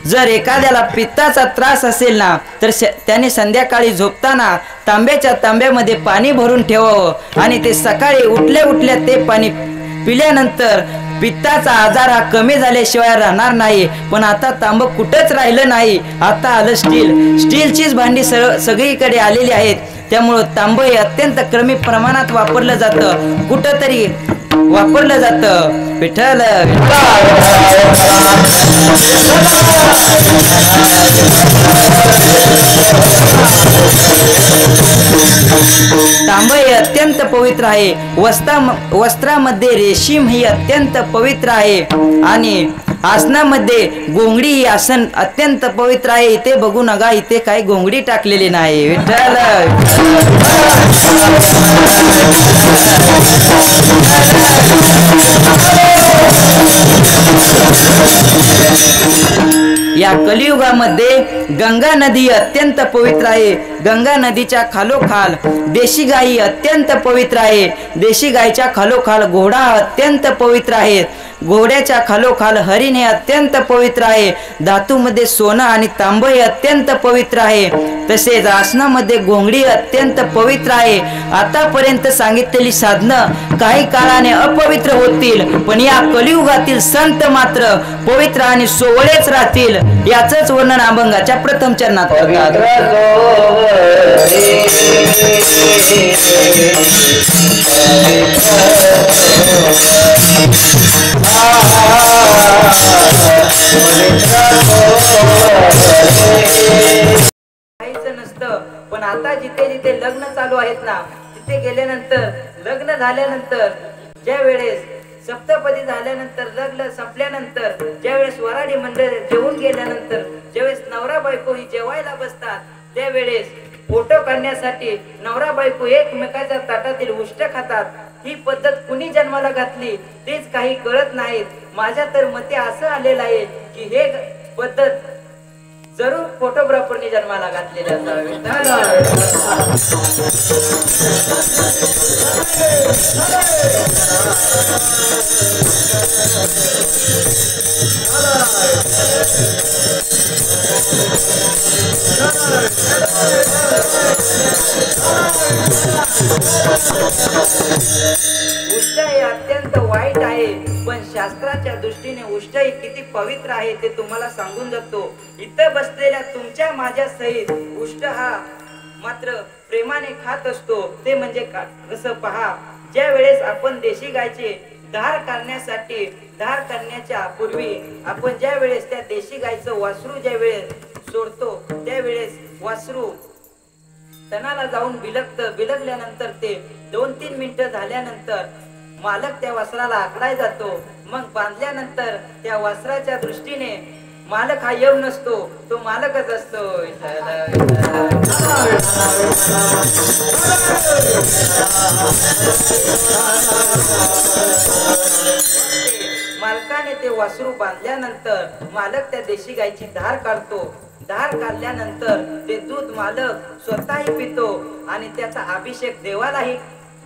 जर एखाद्याला पित्ताचा त्रास असेल ना तर त्याने संध्याकाळी झोपताना तांब्यामध्ये पाणी भरून ठेवावं आणि ते सकाळी उठल्या ते पाणी पिल्यानंतर पित्ताचा आजार हा कमी झाल्याशिवाय राहणार नाही. पण आता तांब कुठंच राहिलं नाही. आता आलं स्टीलचीच भांडी सगळीकडे आलेली आहेत. त्यामुळं तांब हे अत्यंत कमी प्रमाणात वापरलं जातं, कुठंतरी वापरलं जातं. विठ्ठल तांब हे अत्यंत पवित्र आहे. वस्त्रामध्ये रेशीम ही अत्यंत पवित्र आहे आणि आसनामध्ये गोंगडी ही आसन अत्यंत पवित्र आहे. इथे बघू नका, इथे काही गोंगडी टाकलेली नाही. विठ्ठल या कलियुगामध्ये गंगा नदी अत्यंत पवित्र आहे. गंगा नदीच्या खालोखाल देशी गाई अत्यंत पवित्र आहे. देशी गायच्या खालोखाल घोडा अत्यंत पवित्र आहे. घोड्याच्या खालोखाल हरिण हे अत्यंत पवित्र आहे. धातूमध्ये सोनं आणि तांब हे अत्यंत पवित्र आहे. तसेच आसनामध्ये घोंगडी अत्यंत पवित्र आहे. आतापर्यंत सांगितलेली साधनं काही काळाने अपवित्र होतील, पण या कलियुगातील संत मात्र पवित्र आणि सोवळेच राहतील. याचंच वर्णन अभंगाच्या प्रथम चरणात करतात. नसतं, पण आता जिथे जिथे लग्न चालू आहेत ना, तिथे गेल्यानंतर लग्न झाल्यानंतर ज्या वेळेस सप्तपदी झाल्यानंतर लग्न संपल्यानंतर ज्यावेळेस वराडी मंडळ जेवून गेल्यानंतर ज्यावेळेस नवरा बायको ही जेवायला बसतात त्यावेळेस फोटो काढण्यासाठी नवरा बायको एकमेकाच्या ताटातील उष्ट खातात. ही पद्धत कुणी जन्माला घातली तेच काही कळत नाहीत. माझ्या तर मते असं आलेलं आहे की हे पद्धत जरूर फोटोग्राफरनी जन्माला घातलेले असावे. उष्ट हे अत्यंत वाईट आहे, पण शास्त्राच्या दृष्टीने उष्ट हे किती पवित्र आहे ते तुम्हाला सांगून जातो. इथं बसलेल्या तुमच्या माझ्या सहित उष्ट हा मात्र प्रेमाने खात असतो. ते म्हणजे कसं पहा, ज्या वेळेस आपण देशी गायचे धार करण्याच्या पूर्वी आपण ज्या वेळेस त्या देशी गायचं वासरू ज्या वेळेस सोडतो त्यावेळेस वासरू तणाला जाऊन बिलगल्यानंतर ते 2-3 मिनिटं झाल्यानंतर मालक त्या वासराला आकडाय जातो. मग बांधल्यानंतर त्या वासराच्या दृष्टीने मालक हा येऊ नसतो, तो मालकच असतो. मालकाने ते वासरू बांधल्यानंतर मालक त्या देशी गायची धार काढतो. धार काढल्यानंतर ते दूध मालक स्वतःही पितो आणि त्याचा अभिषेक देवालाही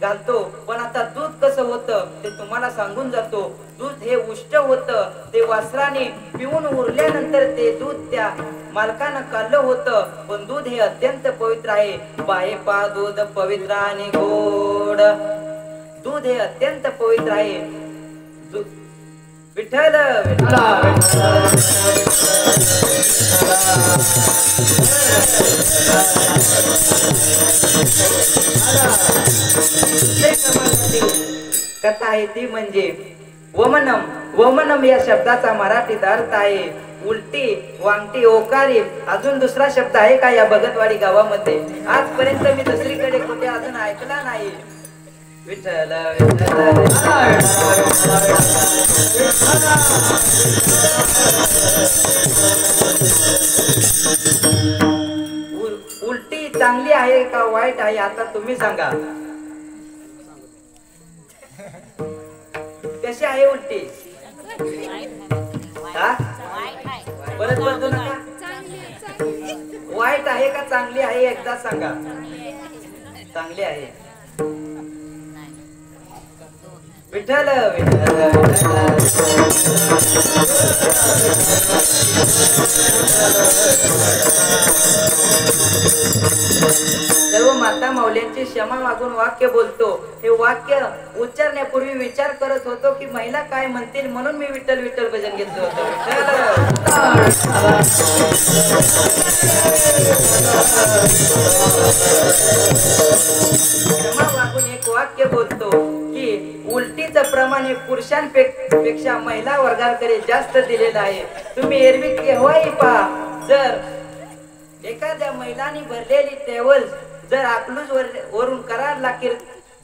घालतो. पण आता दूध कसं होतं ते तुम्हाला सांगून जातो. दूध हे उष्ट होतं. ते वासराने पिऊन उरल्यानंतर ते दूध त्या मालकानं काढलं होतं. पण दूध हे अत्यंत पवित्र आहे. बाहे पा दूध पवित्र आणि गोड. दूध हे अत्यंत पवित्र आहे. विठ्ठल कथा आहे ती म्हणजे वमनम. वमनम या शब्दाचा मराठीत अर्थ आहे उलटी, वांगटी, ओकारी. अजून दुसरा शब्द आहे का या भगतवाडी गावामध्ये? आजपर्यंत मी दुसरीकडे कुठे अजून ऐकला नाही. विठ्ठल उलटी चांगली आहे का वाईट आहे आता तुम्ही सांगा. कशी आहे उलटी? परत बदलू नका. वाईट आहे का चांगली आहे एकदा सांगा. चांगली आहे. विठ्ठल विठ्ठल सर्व माता माऊल्यांची क्षमा मागून वाक्य बोलतो. हे वाक्य उच्चारण्यापूर्वी विचार करत होतो की महिला काय म्हणतील, म्हणून मी विठ्ठल विठ्ठल भजन घेतलं होतं. क्षमा मागून एक वाक्य बोलतो की उलटीचं प्रमाण हे पुरुषांपेक्षा महिला वर्गाकडे जास्त दिलेलं आहे. तुम्ही एरवी केव्हाही पहा, जर एखाद्या महिलांनी भरलेली ट्रॅव्हल्स जर अकलूज वरून कराडला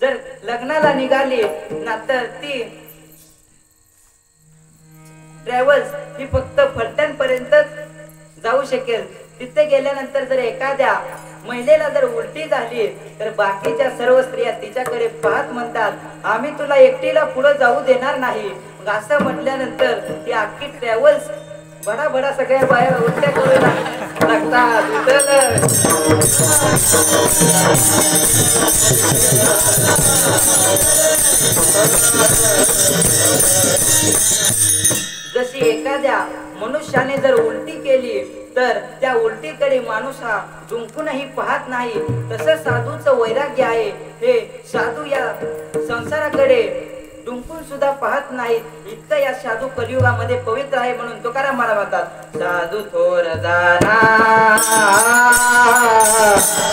जर लग्नाला निघाली ना, तर ती ट्रॅव्हल्स ही फक्त फलटण पर्यंतच जाऊ शकेल. तिथे गेल्यानंतर जर एखाद्या महिलेला जर उलटी झाली तर बाकीच्या सर्व स्त्रिया तिच्याकडे पाहत म्हणतात, आम्ही तुला एकटीला पुढे जाऊ देणार नाही. असं म्हटल्यानंतर ती अख्खी ट्रॅव्हल्स बडा बडा सगळ्या बाया उलट्या करू लागतात. जशी एखाद्या मनुष्याने जर उलटी केली तर त्या उलटीकडे माणूस हा झुंकूनही पाहत नाही. तसं साधूचं वैराग्य आहे. हे साधू या संसाराकडे डुंकून सुद्धा पाहत नाहीत. इतकं या साधू कलियुगामध्ये पवित्र आहे. म्हणून तुकाराम महाराज म्हणतात, साधू थोर जाना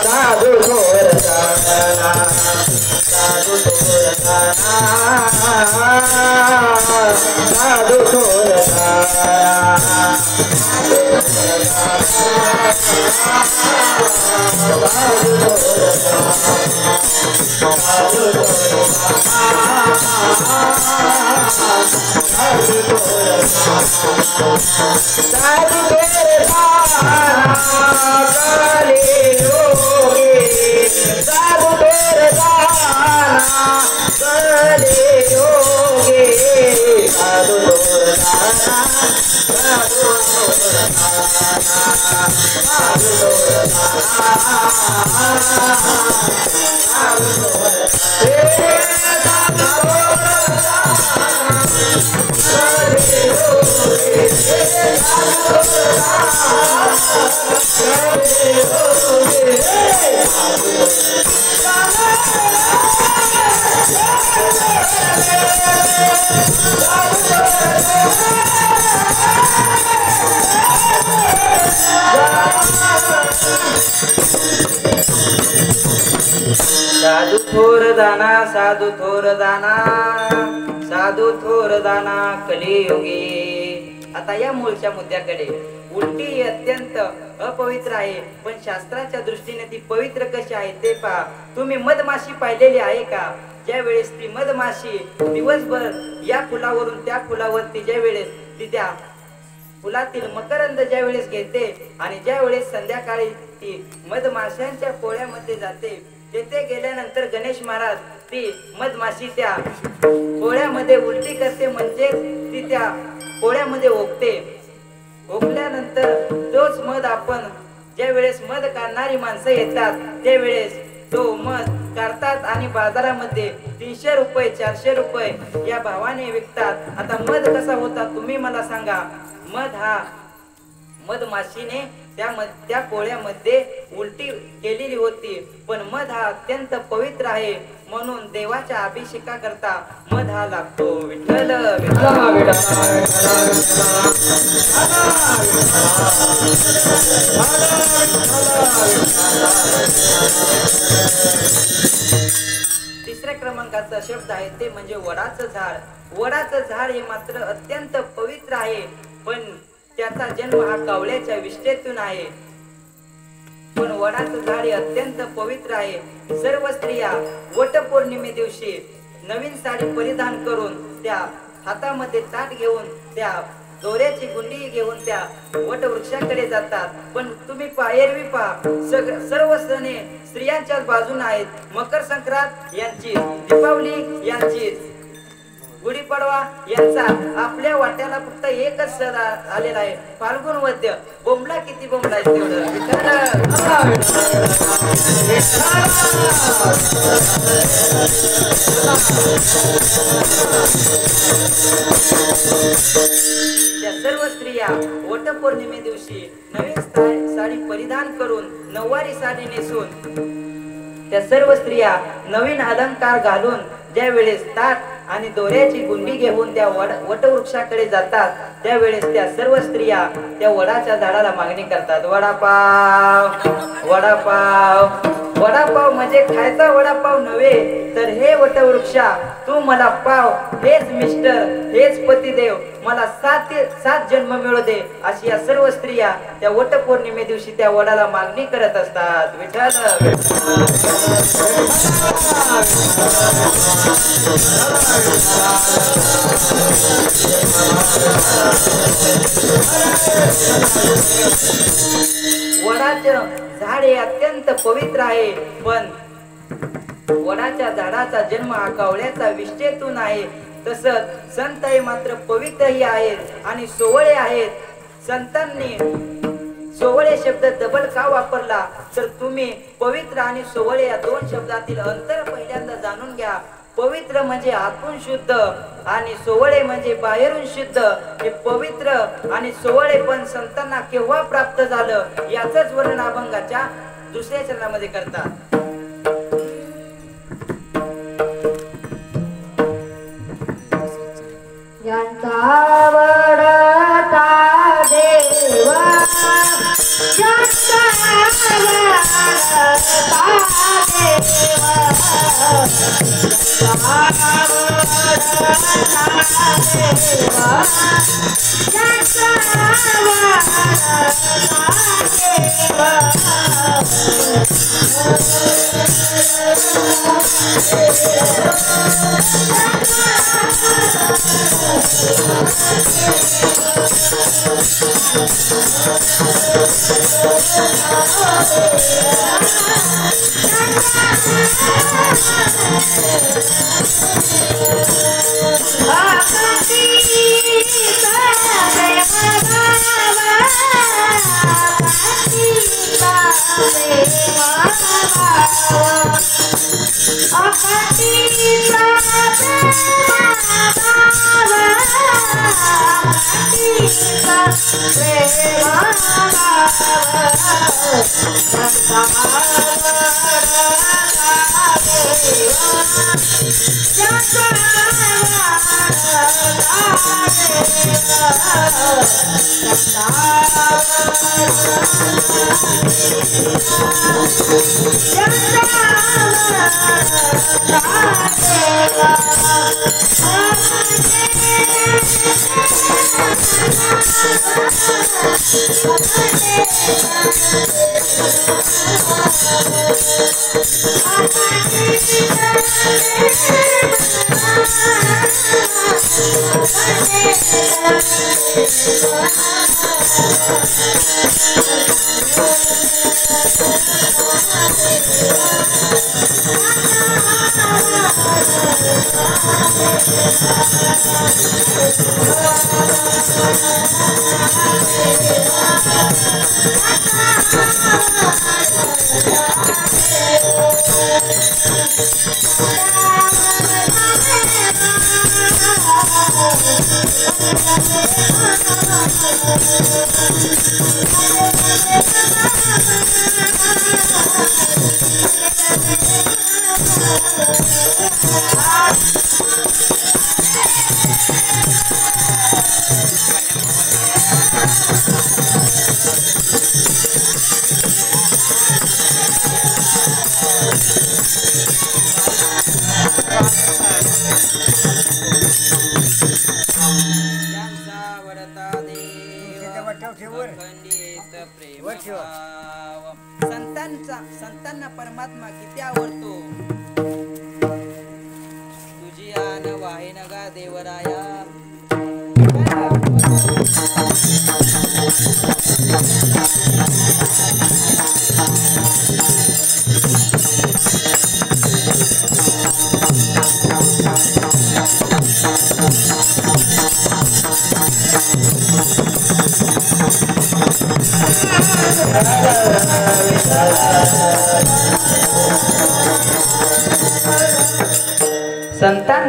साधू थोर जाना साधू थोर जाना साधू थोर जाना साधू थोर दाना साधू थोर दाना साधू थोर दाना कलियुगी. आता या मूळच्या मुद्द्याकडे, उलटी ही अत्यंत अपवित्र आहे, पण शास्त्राच्या दृष्टीने ती पवित्र कशी आहे ते पहा. तुम्ही मधमाशी पाहिलेली आहे का? ज्या वेळेस ती मधमाशी दिवसभर या फुलावरून त्या फुलावरती ज्या वेळेस ती त्या फुलातील मकरंद ज्या वेळेस घेते आणि ज्या वेळेस संध्याकाळी ती मधमाशांच्या पोळ्यामध्ये जाते, तेथे गेल्यानंतर गणेश महाराज ती मधमाशी त्या पोळ्यामध्ये उलटी करते, म्हणजे ती त्या पोळ्यामध्ये ओकते. ओकल्यानंतर तोच मध आपण ज्या वेळेस मध काढणारी माणसं येतात त्यावेळेस तो मध काढतात आणि बाजारामध्ये 300 रुपये 400 रुपये या भावाने विकतात. आता मध कसा होता तुम्ही मला सांगा. मधमाशीने त्या पोळ्यामध्ये उलटी केलेली होती, पण मध हा अत्यंत पवित्र आहे, म्हणून देवाच्या अभिषेका करता मध हा लागतो. विठ्ठल तिसऱ्या क्रमांकाचा शब्द आहे ते म्हणजे वडाचं झाड. वडाचं झाड हे मात्र अत्यंत पवित्र आहे, पण त्याचा जन्म हा कावळ्याच्या विष्ठेतून आहे. पण वडाचं झाड हे अत्यंत पवित्र आहे. सर्व स्त्रिया वटपौर्णिमे दिवशी नवीन साडी परिधान करून त्या हातामध्ये ताट घेऊन त्या दोऱ्याची गुंडी घेऊन त्या वटवृक्षाकडे जातात. पण तुम्ही एरवी पहा सर्व सणे स्त्रियांच्याच बाजूने आहेत. मकर संक्रांत यांची, दीपावली यांची, गुढीपाडवा यांचा आपल्या वाट्याला फक्त एकच सण आलेला आहे, फाल्गुन वद्य. बोंबला किती बोंबला आहे तेवढं. त्या सर्व स्त्रिया वटपौर्णिमे दिवशी नवीन साडी परिधान करून नऊवारी साडी नेसून त्या सर्व स्त्रिया नवीन अलंकार घालून ज्या वेळेस ताट आणि दोऱ्याची गुंडी घेऊन त्या वटवृक्षाकडे जातात त्यावेळेस त्या सर्व स्त्रिया त्या वडाच्या झाडाला मागणी करतात, वडापाव वडापाव वडापाव म्हणजे खायचा वडापाव नव्हे तर हे वटवृक्षा तू मला पाव, हेच मिस्टर, हेच पतिदेव, मला 7 जन्म मिळू दे, अशी या सर्व स्त्रिया त्या वटपौर्णिमे दिवशी त्या वडाला मागणी करत असतात. विठ्ठल वडाचं झाड हे अत्यंत पवित्र आहे, पण वडाच्या झाडाचा जन्म हा कावळ्याचा विष्ठेतून आहे. तसंच संत हे मात्र पवित्रही आहेत आणि सोवळे आहेत. संतांनी सोवळे शब्द डबल का वापरला तर तुम्ही पवित्र आणि सोवळे या 2 शब्दातील अंतर पहिल्यांदा जाणून घ्या. पवित्र म्हणजे आतून शुद्ध आणि सोवळे म्हणजे बाहेरून शुद्ध. हे पवित्र आणि सोवळे पण संतांना केव्हा प्राप्त झालं याचंच वर्णन अभंगाच्या 2ऱ्या चरणामध्ये करतात. ज्यांचा वडता देवा ज्यांचा वडता देवा संतांना परमात्मा किती आवडतो. तुझी आन वाहिन गा देवराया.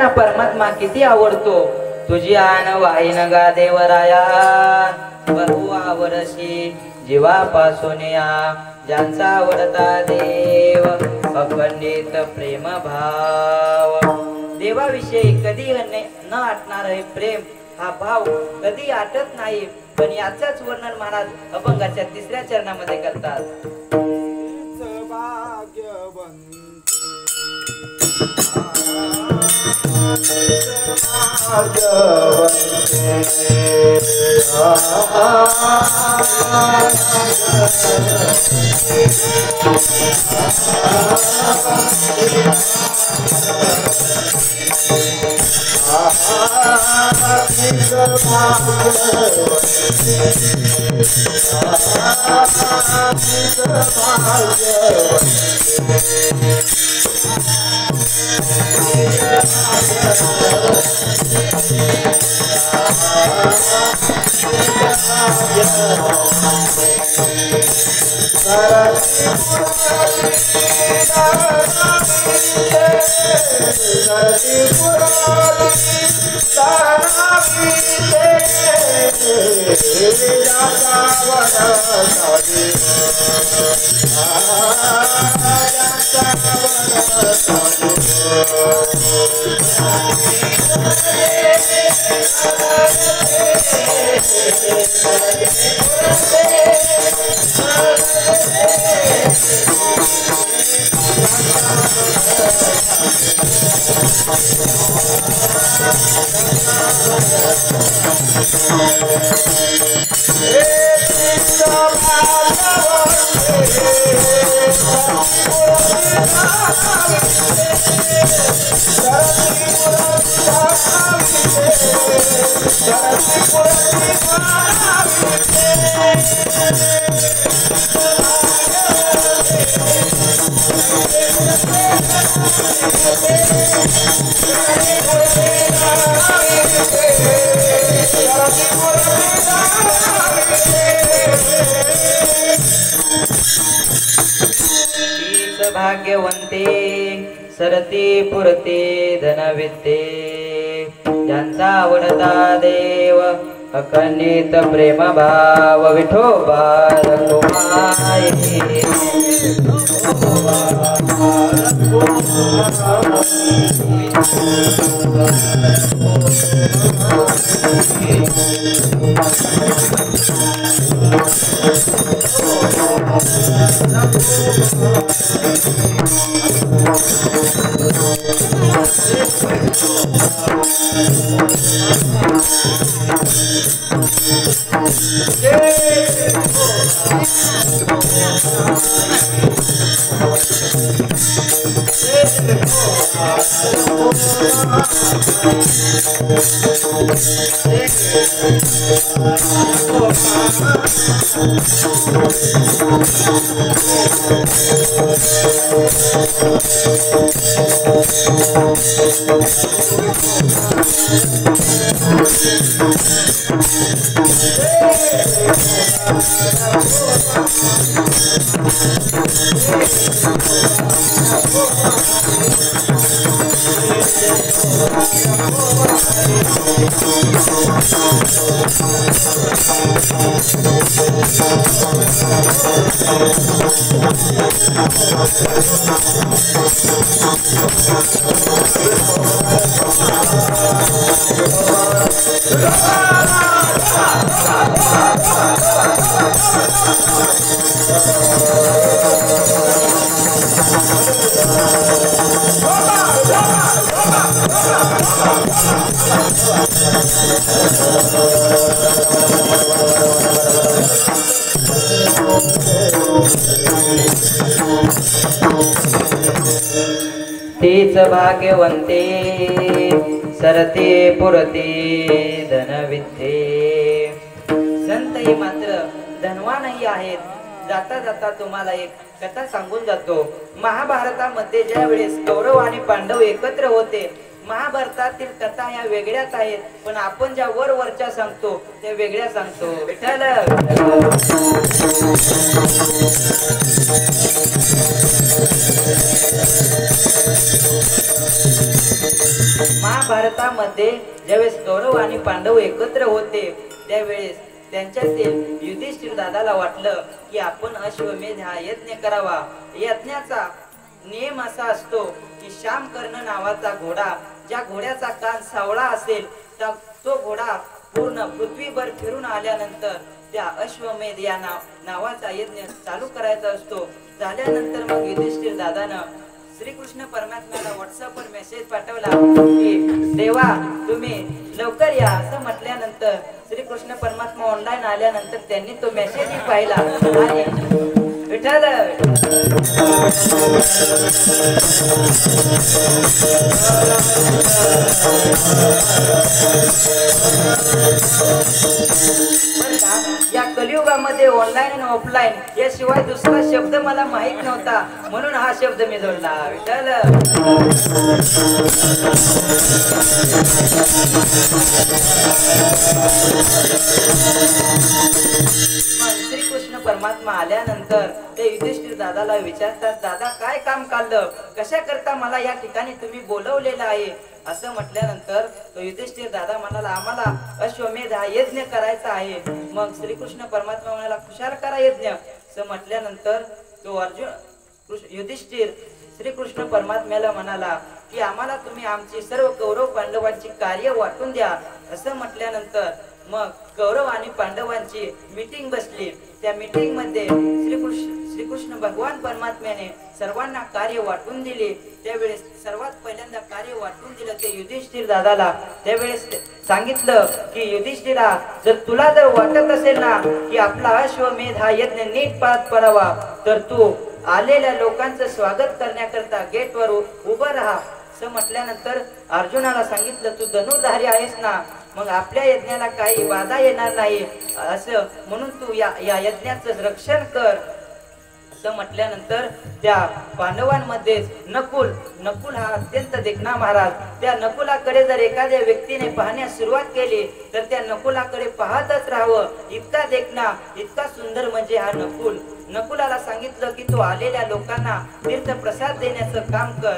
भक्तांना परमात्मा किती आवडतो. तुझी आन वाहिन गा देवराया बहु आवडशी जीवापासून या ज्यांचा आवडता देव अखंडित प्रेम भाव. देवाविषयी कधी न आटणार हे प्रेम हा भाव कधी आटत नाही. पण याचंच वर्णन महाराज अभंगाच्या 3ऱ्या चरणामध्ये करतात. भाग्यवंते सरती पुरते धनविद्ये ज्यांचा आवडता देव अखंडित प्रेम भाव विठोबा रघुमाई. तीच भाग्यवंते सरते पुरते धनविद्ये. संत हे मात्र धनवानही आहेत. जाता जाता तुम्हाला एक कथा सांगून जातो. महाभारतामध्ये ज्या वेळेस कौरव आणि पांडव एकत्र होते, महाभारतातील कथा ह्या वेगळ्याच आहेत, पण आपण ज्या वरच्या सांगतो त्या वेगळ्या सांगतो. विठ्ठल महाभारतामध्ये ज्यावेळेस कौरव आणि पांडव एकत्र होते त्यावेळेस त्यांच्यातील युधिष्ठिर दादाला वाटलं की आपण अश्वमेध हा यज्ञ करावा। यज्ञाचा नियम असा असतो की शामकर्ण नावाचा घोडा, ज्या घोड्याचा कान सावळा असेल तो घोडा पूर्ण पृथ्वीभर फिरून आल्यानंतर त्या अश्वमेध या नावाचा यज्ञ चालू करायचा असतो। झाल्यानंतर मग युधिष्ठिर दादानं श्रीकृष्ण परमात्म्याला व्हॉट्सअपवर मेसेज पाठवला की देवा तुम्ही लवकर या असं म्हटल्यानंतर श्रीकृष्ण परमात्मा ऑनलाईन आल्यानंतर त्यांनी तो मेसेजही पाहिला आणि विठ्ठल या कलियुगामध्ये ऑनलाईन आणि ऑफलाईन याशिवाय दुसरा शब्द मला माहित नव्हता, म्हणून हा शब्द मी जोडला। विठ्ठल श्रीकृष्ण परमात्मा आल्यानंतर ते युधिष्ठिर दादाला विचारतात, दादा काय काम काढलं, कशा करता मला या ठिकाणी तुम्ही बोलवलेलं आहे असं म्हटल्यानंतर तो युधिष्ठिर दादा म्हणाला आम्हाला अश्वमेध हा यज्ञ करायचा आहे। मग श्रीकृष्ण परमात्मा म्हणाला खुशाल करा यज्ञ असं म्हटल्यानंतर तो अर्जुन युधिष्ठिर श्रीकृष्ण परमात्म्याला म्हणाला की आम्हाला तुम्ही आमची सर्व कौरव पांडवांची कार्य वाटून द्या असं म्हटल्यानंतर मग कौरव आणि पांडवांची मीटिंग बसली। त्या मीटिंग मध्ये श्रीकृष्ण भगवान परमात्म्याने सर्वांना कार्य वाटून दिले। त्यावेळेस सर्वात पहिल्यांदा कार्य वाटून दिलं ते युधिष्ठिर दादाला। त्यावेळेस सांगितलं की युधिष्ठिरा जर तुला जर वाटत असेल ना की आपला अश्वमेध हा यज्ञ नीट पार पडावा तर तू आलेल्या लोकांचं स्वागत करण्याकरता गेटवर उभं राहा असं म्हटल्यानंतर अर्जुनाला सांगितलं तू धनुर्धारी आहेस ना, मग आपल्या यज्ञाला काही बाधा येणार नाही असं म्हणून तू या यज्ञाचं रक्षण कर असं म्हटल्यानंतर त्या पांडवांमध्ये नकुल हा अत्यंत देखणा महाराज, त्या नकुलाकडे जर एखाद्या व्यक्तीने पाहण्यास सुरुवात केली तर त्या नकुलाकडे पाहतच राहावं, इतका देखणा इतका सुंदर म्हणजे हा नकुलाला सांगितलं की तू आलेल्या लोकांना तीर्थ प्रसाद देण्याचं काम कर।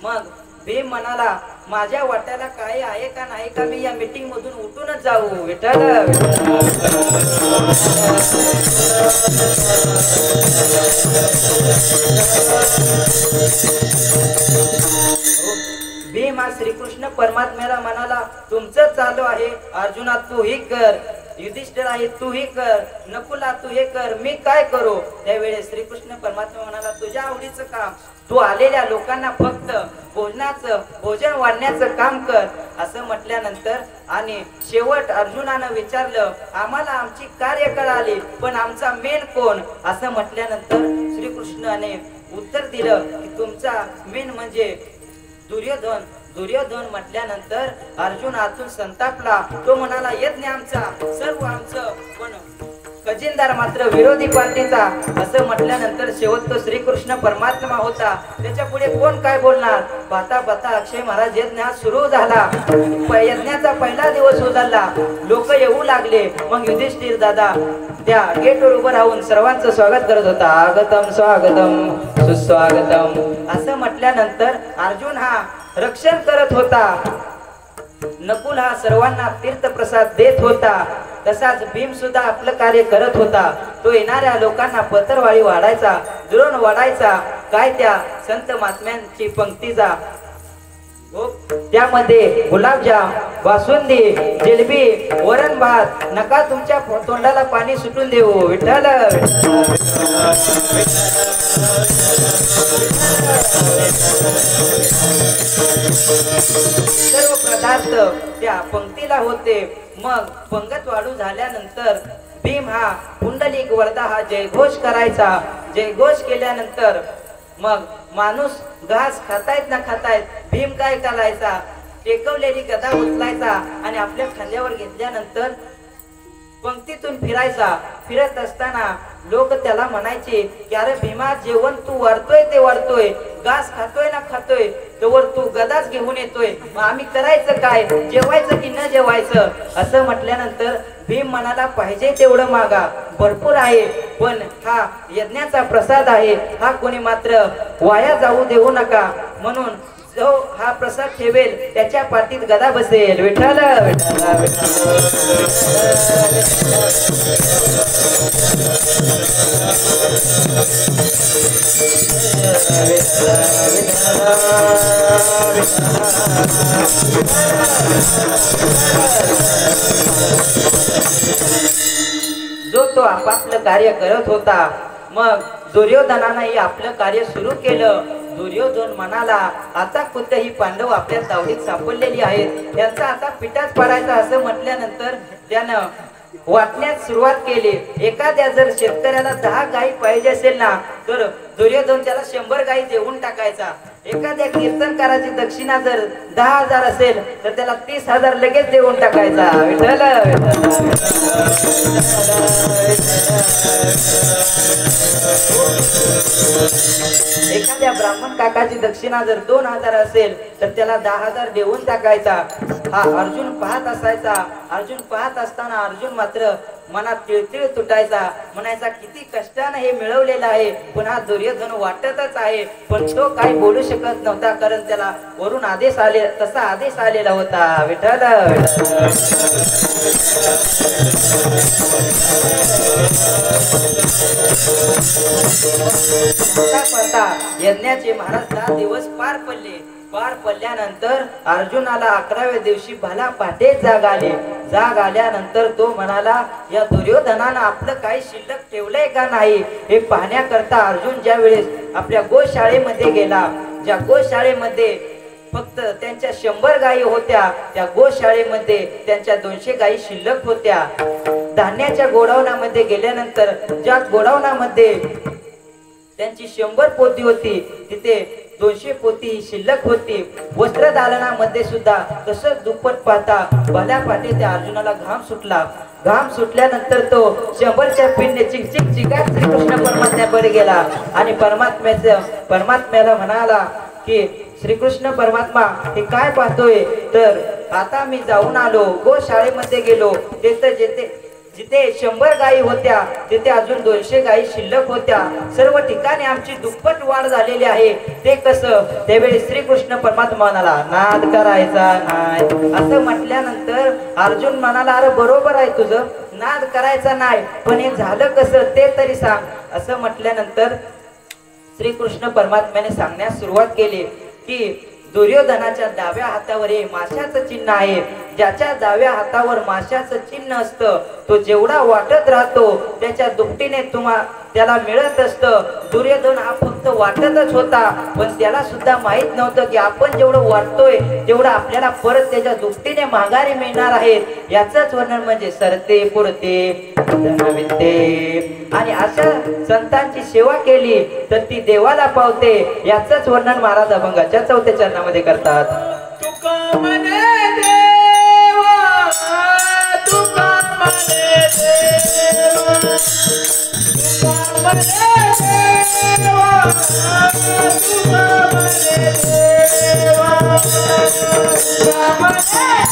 मग भीम म्हणाला माझ्या वाट्याला काय आहे का नाही का मी या मीटिंग मधून उठूनच जाऊ। विठ्ठल भीम हा श्रीकृष्ण परमात्म्याला म्हणाला तुमचं चालू आहे अर्जुना तू ही कर, युधिष्ठिर आहे तू ही कर, नकुला तू हे कर, मी काय करू। त्यावेळेस श्रीकृष्ण परमात्मा म्हणाला तुझ्या आवडीचं काम, तू आलेल्या लोकांना फक्त भोजन वाढण्याचं काम कर असं म्हटल्यानंतर आणि शेवट अर्जुनानं विचारलं आम्हाला आमची कार्य कळाली पण आमचा मेन कोण असं म्हटल्यानंतर श्रीकृष्णाने उत्तर दिलं की तुमचा मेन म्हणजे दुर्योधन म्हटल्यानंतर अर्जुन आतून संतापला। तो म्हणाला यज्ञ आमचा सर्व आमचं पण खजिनदार मात्र विरोधी पार्टीचा असं म्हटल्यानंतर शेवट तो श्रीकृष्ण परमात्मा होता, त्याच्या पुढे कोण काय बोलणार। पाहता अक्षय महाराज यज्ञ सुरू झाला, यज्ञाचा पहिला दिवस उजाडला, लोक येऊ लागले। मग युधिष्ठिर दादा त्या गेटवर उभं राहून सर्वांचं स्वागत करत होता, आगतम स्वागतम सुस्वागतम असं म्हटल्यानंतर अर्जुन हा रक्षण करत होता, नकुल हा सर्वांना तीर्थप्रसाद देत होता, तसाच भीम सुद्धा आपलं कार्य करत होता। तो येणाऱ्या लोकांना पत्रवाळी वाढायचा, दुरण वाढायचा, काय त्या संत महात्म्यांची पंक्तीचा त्यामध्ये गुलाबजाम, बासुंदी, जिलेबी, वरण भात, नका तुमच्या तोंडाला पाणी सुटून देऊ। विठ्ठल सर्व पदार्थ त्या पंक्तीला होते। मग पंगत वाढू झाल्यानंतर भीम हा पुंडलिक वरदा हा जयघोष करायचा, जयघोष केल्यानंतर मग माणूस घास खातायत ना खातायत भीम काय करायचा टेकवलेली गदा उचलायचा आणि आपल्या खांद्यावर घेतल्यानंतर पंक्तीतून फिरायचा। फिरत असताना लोक त्याला म्हणायचे की अरे भीमा जेवण तू वाढतोय ते वाढतोय, घास खातोय ना खातोय तोवर तू गदाच घेऊन येतोय, मग आम्ही करायचं काय, जेवायचं की न जेवायचं असं म्हटल्यानंतर भीम म्हणाला पाहिजे तेवढं मागा, भरपूर आहे पण हा यज्ञाचा प्रसाद आहे, हा कोणी मात्र वाया जाऊ देऊ नका, म्हणून जो हा प्रसाद ठेवेल त्याच्या पाठीत गदा बसेल. विठ्ठल विठ्ठल जो तो आपापलं कार्य करत होता. मग दुर्योधनानंही आपलं कार्य सुरू केलं. दुर्योधन म्हणाला, आता खुद्द ही पांडव आपल्या तावडीत सापडलेली आहेत, यांचा आता पिठाच पडायचा. असं म्हटल्यानंतर त्यानं वाटण्यास सुरुवात केली. एखाद्या जर शेतकऱ्याला 10 गायी पाहिजे असेल ना, तर दुर्योधन त्याला 100 गायी देऊन टाकायचा. एखाद्या कीर्तनकाराची दक्षिणा जर 10,000 असेल तर त्याला 30,000 लगेच देऊन टाकायचा. विठ्ठल एखाद्या ब्राह्मण काकाची दक्षिणा जर 2,000 असेल तर त्याला 10,000 देऊन टाकायचा. हा अर्जुन पाहत असायचा. अर्जुन पाहत असताना अर्जुन मात्र मनात तिळतिळ तुटायचा. म्हणायचा, किती कष्टाने हे मिळवलेलं आहे, पण हा दुर्योधन वाटतच आहे. पण तो काही बोलू शकत नव्हता, कारण त्याला वरून आदेश आले, तसा आदेश आलेला होता. विठ्ठल यज्ञाचे महाराज 10 दिवस पार पडले. पार पडल्यानंतर अर्जुनाला 11व्या दिवशी भला पहाटे जाग आली. जाग आल्यानंतर तो म्हणाला, या दुर्योधनानं आपलं काही शिल्लक ठेवलंय का नाही हे पाहण्याकरता अर्जुन ज्या वेळेस आपल्या गोशाळेमध्ये गेला, ज्या गोशाळेमध्ये फक्त त्यांच्या 100 गायी होत्या, त्या गोशाळेमध्ये त्यांच्या 200 गायी शिल्लक होत्या. धान्याच्या गोडाऊनामध्ये गेल्यानंतर ज्या गोडाऊनामध्ये त्यांची 100 पोती होती, तिथे 200 पोती ही शिल्लक होती. वस्त्रदालनामध्ये सुद्धा तसंच दुप्पट पाहता भल्या पाठी त्या अर्जुनाला घाम सुटला. घाम सुटल्यानंतर तो 100च्या पिंडे चिकचिक चिकाट श्रीकृष्ण परमात्म्याकडे गेला आणि परमात्म्याला म्हणाला की, श्रीकृष्ण परमात्मा हे काय पाहतोय? तर आता मी जाऊन आलो, गोशाळेमध्ये गेलो, जिथे 100 गायी होत्या तिथे अजून 200 गायी शिल्लक होत्या. सर्व ठिकाणी आमची दुप्पट वाढ झालेली आहे. ते कसं? त्यावेळी श्रीकृष्ण परमात्मा म्हणाला, नाद करायचा नाही. असं म्हटल्यानंतर अर्जुन म्हणाला, अरे बरोबर आहे तुझं, नाद करायचा नाही, पण हे झालं कसं ते तरी सांग. असं म्हटल्यानंतर श्रीकृष्ण परमात्म्याने सांगण्यास सुरुवात केली की, दुर्योधनाच्या डाव्या हातावर हे माशाचं चिन्ह आहे. ज्याच्या डाव्या हातावर माशाचं चिन्ह असतं तो जेवढा वाटत राहतो त्याच्या दुपटीने त्याला मिळत असतं. दुर्योधन हा फक्त वाटतच होता, पण त्याला सुद्धा माहित नव्हतं की आपण जेवढं वाटतोय तेवढं आपल्याला परत त्याच्या दुपटीने माघारी मिळणार आहेत. याचंच वर्णन म्हणजे सरते पुरते धनविते. आणि अशा संतांची सेवा केली तर ती देवाला पावते. याचंच वर्णन महाराज अभंगाच्या 4थ्या चरणामध्ये करतात. तुका म्हणे देवा, तुका म्हणे देवा, तुका म्हणे देवा, तुका म्हणे देवा, तुका म्हणे देवा, देवा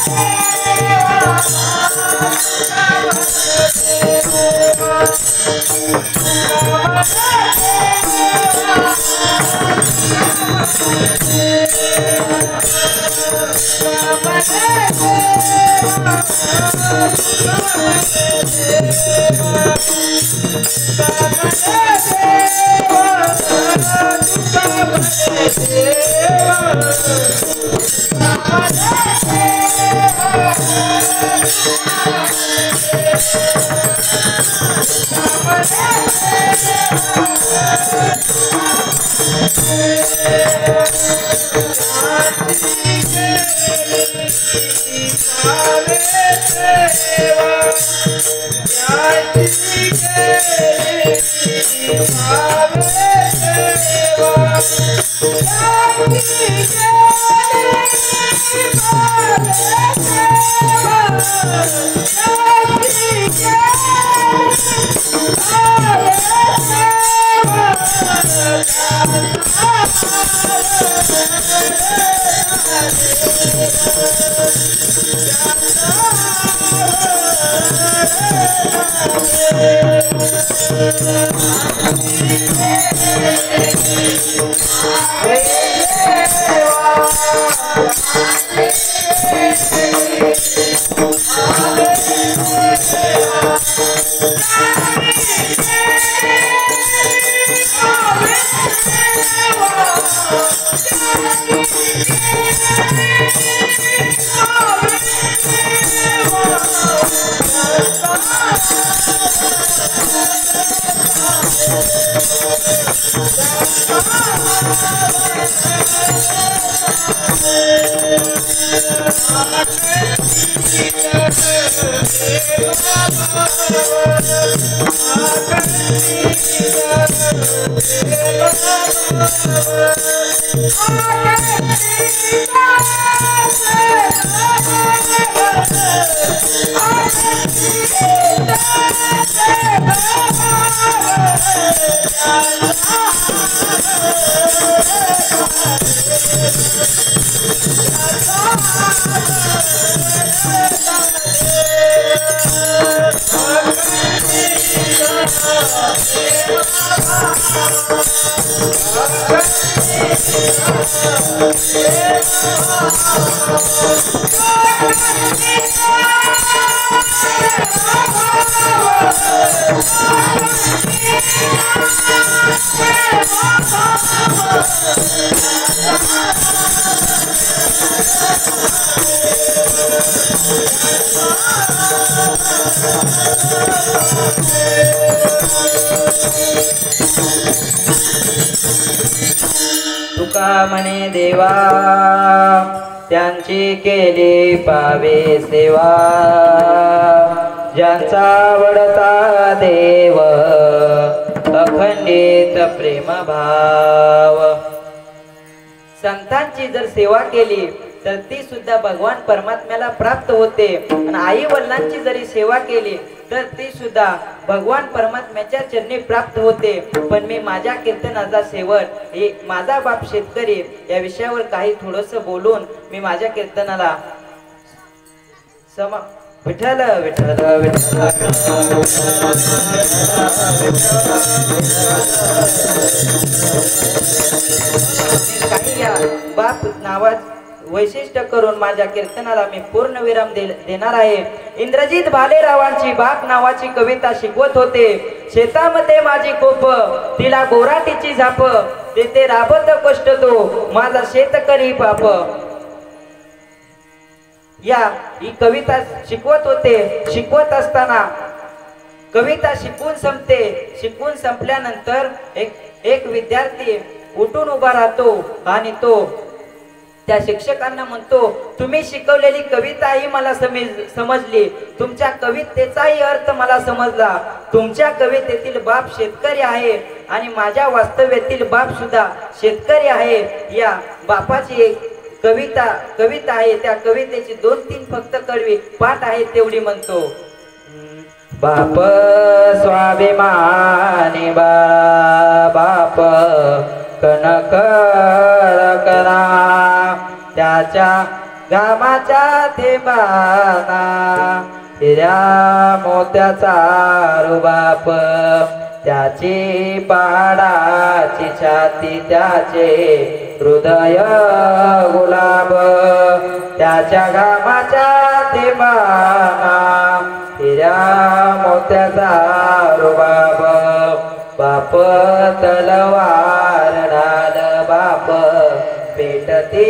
तुका म्हणे देवा त्यांची केली पावे सेवा, ज्यांचा आवडता देव अखंडित प्रेम भाव. संतांची जर सेवा केली तर ती सुद्धा भगवान परमात्म्याला प्राप्त होते, आणि आई वडिलांची जरी सेवा केली तर ती सुद्धा भगवान परमात्म्याच्या चरणी प्राप्त होते. पण मी माझ्या कीर्तनाचा शेवट हे माझा बाप शेतकरी या विषयावर काही थोडस बोलून मी माझ्या कीर्तनाला विठ्ठल विठ्ठल विठ्ठल काही या बाप नावाच वैशिष्ट्य करून माझ्या कीर्तनाला मी पूर्ण विराम देणार आहे. इंद्रजित भालेरावांची बाप नावाची कविता शिकवत होते. शेतामध्ये माझी कोप, तिला बोराटीची झाप, तेथे राबत कष्ट तो माझा शेतकरी बाप. ही कविता शिकवत होते. शिकवत असताना कविता शिकून संपते. शिकून संपल्यानंतर एक विद्यार्थी उठून उभा राहतो आणि तो त्या शिक्षकांना म्हणतो, तुम्ही शिकवलेली कविता ही मला समजली, तुमच्या कवितेचाही अर्थ मला समजला. तुमच्या कवितेतील बाप शेतकरी आहे आणि माझ्या वास्तव्यातील बाप सुद्धा शेतकरी आहे. या बापाची एक कविता आहे. त्या कवितेची 2-3 फक्त कडवी पाठ आहे तेवढी म्हणतो. बाप स्वाभिमानी बाप कनक करा, त्याच्या घामाच्या थेंबाना हिऱ्या मोत्याचा रुबाप, त्याची पहाडाची छाती, त्याचे हृदय गुलाब, त्याच्या घामाच्या थेंबाना हिऱ्या मोत्याचा रुबाब. बाप तलवार ढाल, बाप पेटते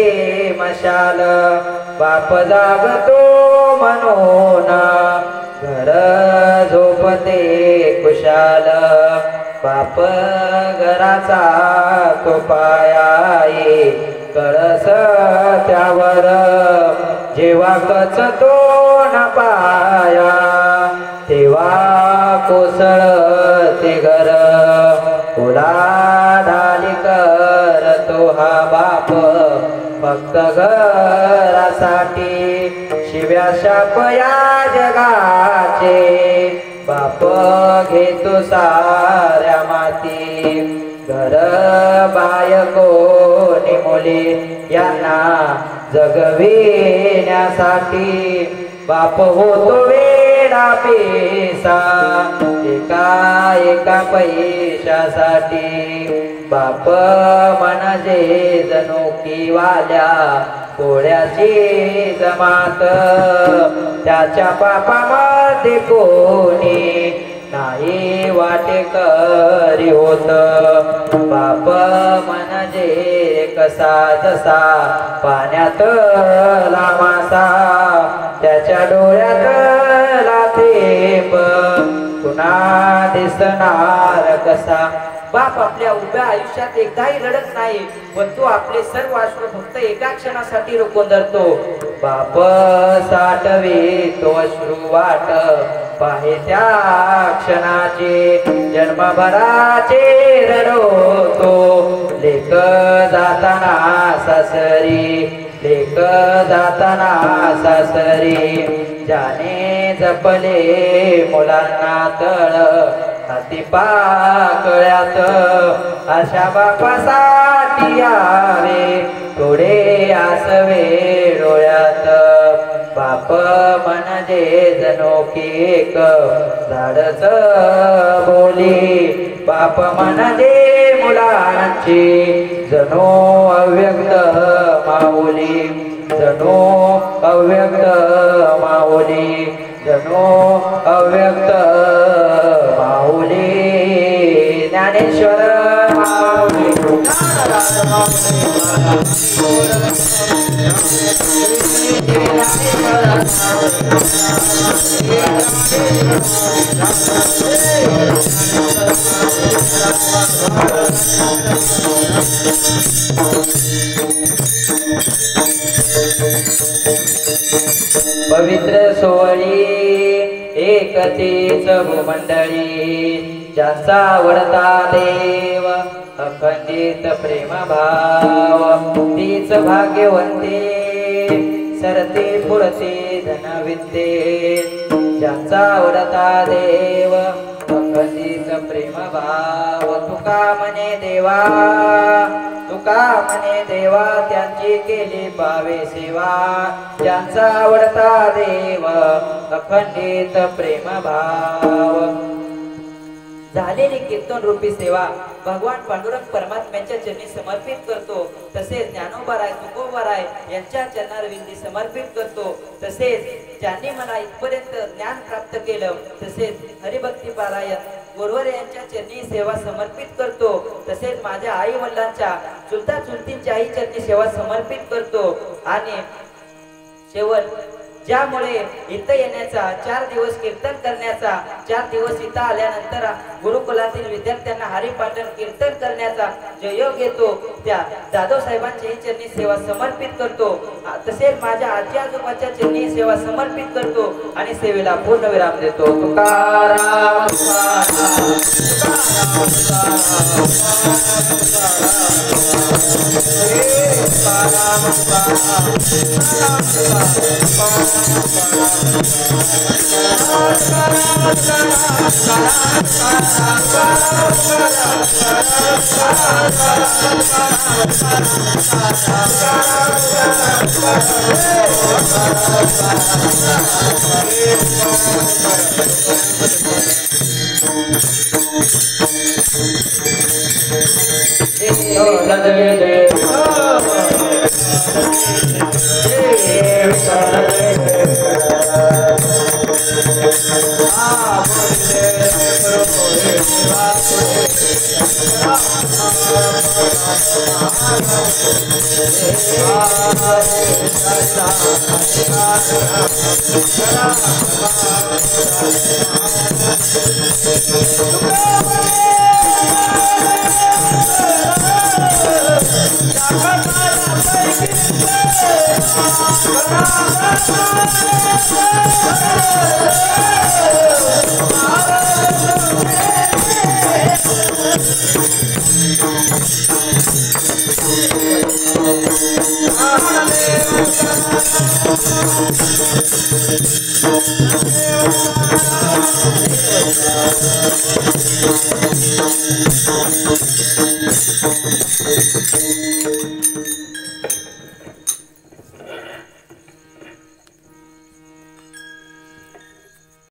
मशाल, बाप जागतो मनोन घर झोपते कुशाल. बाप घराचा तो पायाई, कळस त्यावर जेव्हा कचतो न पाया, तेव्हा कोसळते घर. उलाढाली करतो हा बाप फक्त घरासाठी, शिव्या शाप या जगाचे बाप घेतो साऱ्या माती. घर बायको मुली यांना जगविण्यासाठी बाप होतो वेडा पेसा, एका पैशासाठी. बाप म्हणजे जणू वाल्या पोळ्याची जमात, त्याच्या पापामध्ये कोणी नाही वाटेकरी होत. बाप म्हणजे कसा जसा पाण्यातला मासा, त्याच्या डोळ्यातला थेंब पुन्हा दिसणार कसा, बाप आपल्या उभ्या आयुष्यात एकदाही रडत नाही, पण तो आपले सर्व अश्रू फक्त एका क्षणासाठी रोखून धरतो. बाप साठवे तो अश्रू वाट पाहे त्या क्षणाचे, जन्मभराचे रडतो लेक जाताना सासरी, लेक जाताना सासरी. ज्याने जपले मुलांना तळ हाती पाकळ्यात, अशा बापासाठी यावे थोडे आसवे डोळ्यात. बाप म्हणजे जणू की एक झाडच बोली, बाप म्हणजे मुलांची जणू अव्यक्त माऊली, जणू अव्यक्त माऊली, जणू अव्यक्त माऊली. ज्ञानेश्वर माऊली पवित्र सोहळी एकतेच भूमंडळी, ज्यांचा आवडता देव अखंडित प्रेम भाव, तीच भाग्यवंते सरते पुरते धनविद्ये. ज्यांचा आवडता देव अखंडित प्रेम भाव, तुका म्हणे देवा, तुका म्हणे देवा त्यांची केली पावे सेवा. ज्यांचा आवडता देव अखंडित प्रेम भाव, झालेली कीर्तन रूपी सेवा भगवान पांडुरंग परमात्म्याच्या चरणी समर्पित करतो. तसेच ज्ञानोबाराय तुकोबाराय यांच्या चरणारविंदी समर्पित करतो. तसेच ज्यांनी मला इथपर्यंत ज्ञान प्राप्त केलं, तसेच हरिभक्ती पारायण गुरुवार यांच्या चरणी सेवा समर्पित करतो. तसेच माझ्या आई वडिलांच्या चुलता चुलतींच्याही चरणी सेवा समर्पित करतो. आणि शेवट ज्यामुळे इथं येण्याचा, 4 दिवस कीर्तन करण्याचा, 4 दिवस इथं आल्यानंतर गुरुकुलातील विद्यार्थ्यांना हरिपाठन कीर्तन करण्याचा जो योग येतो, त्या जाधव साहेबांच्याही चरणी सेवा समर्पित करतो. तसेच माझ्या आजी आजोबाच्या चरणी सेवा समर्पित करतो आणि सेवेला पूर्ण विराम देतो. तुकाराम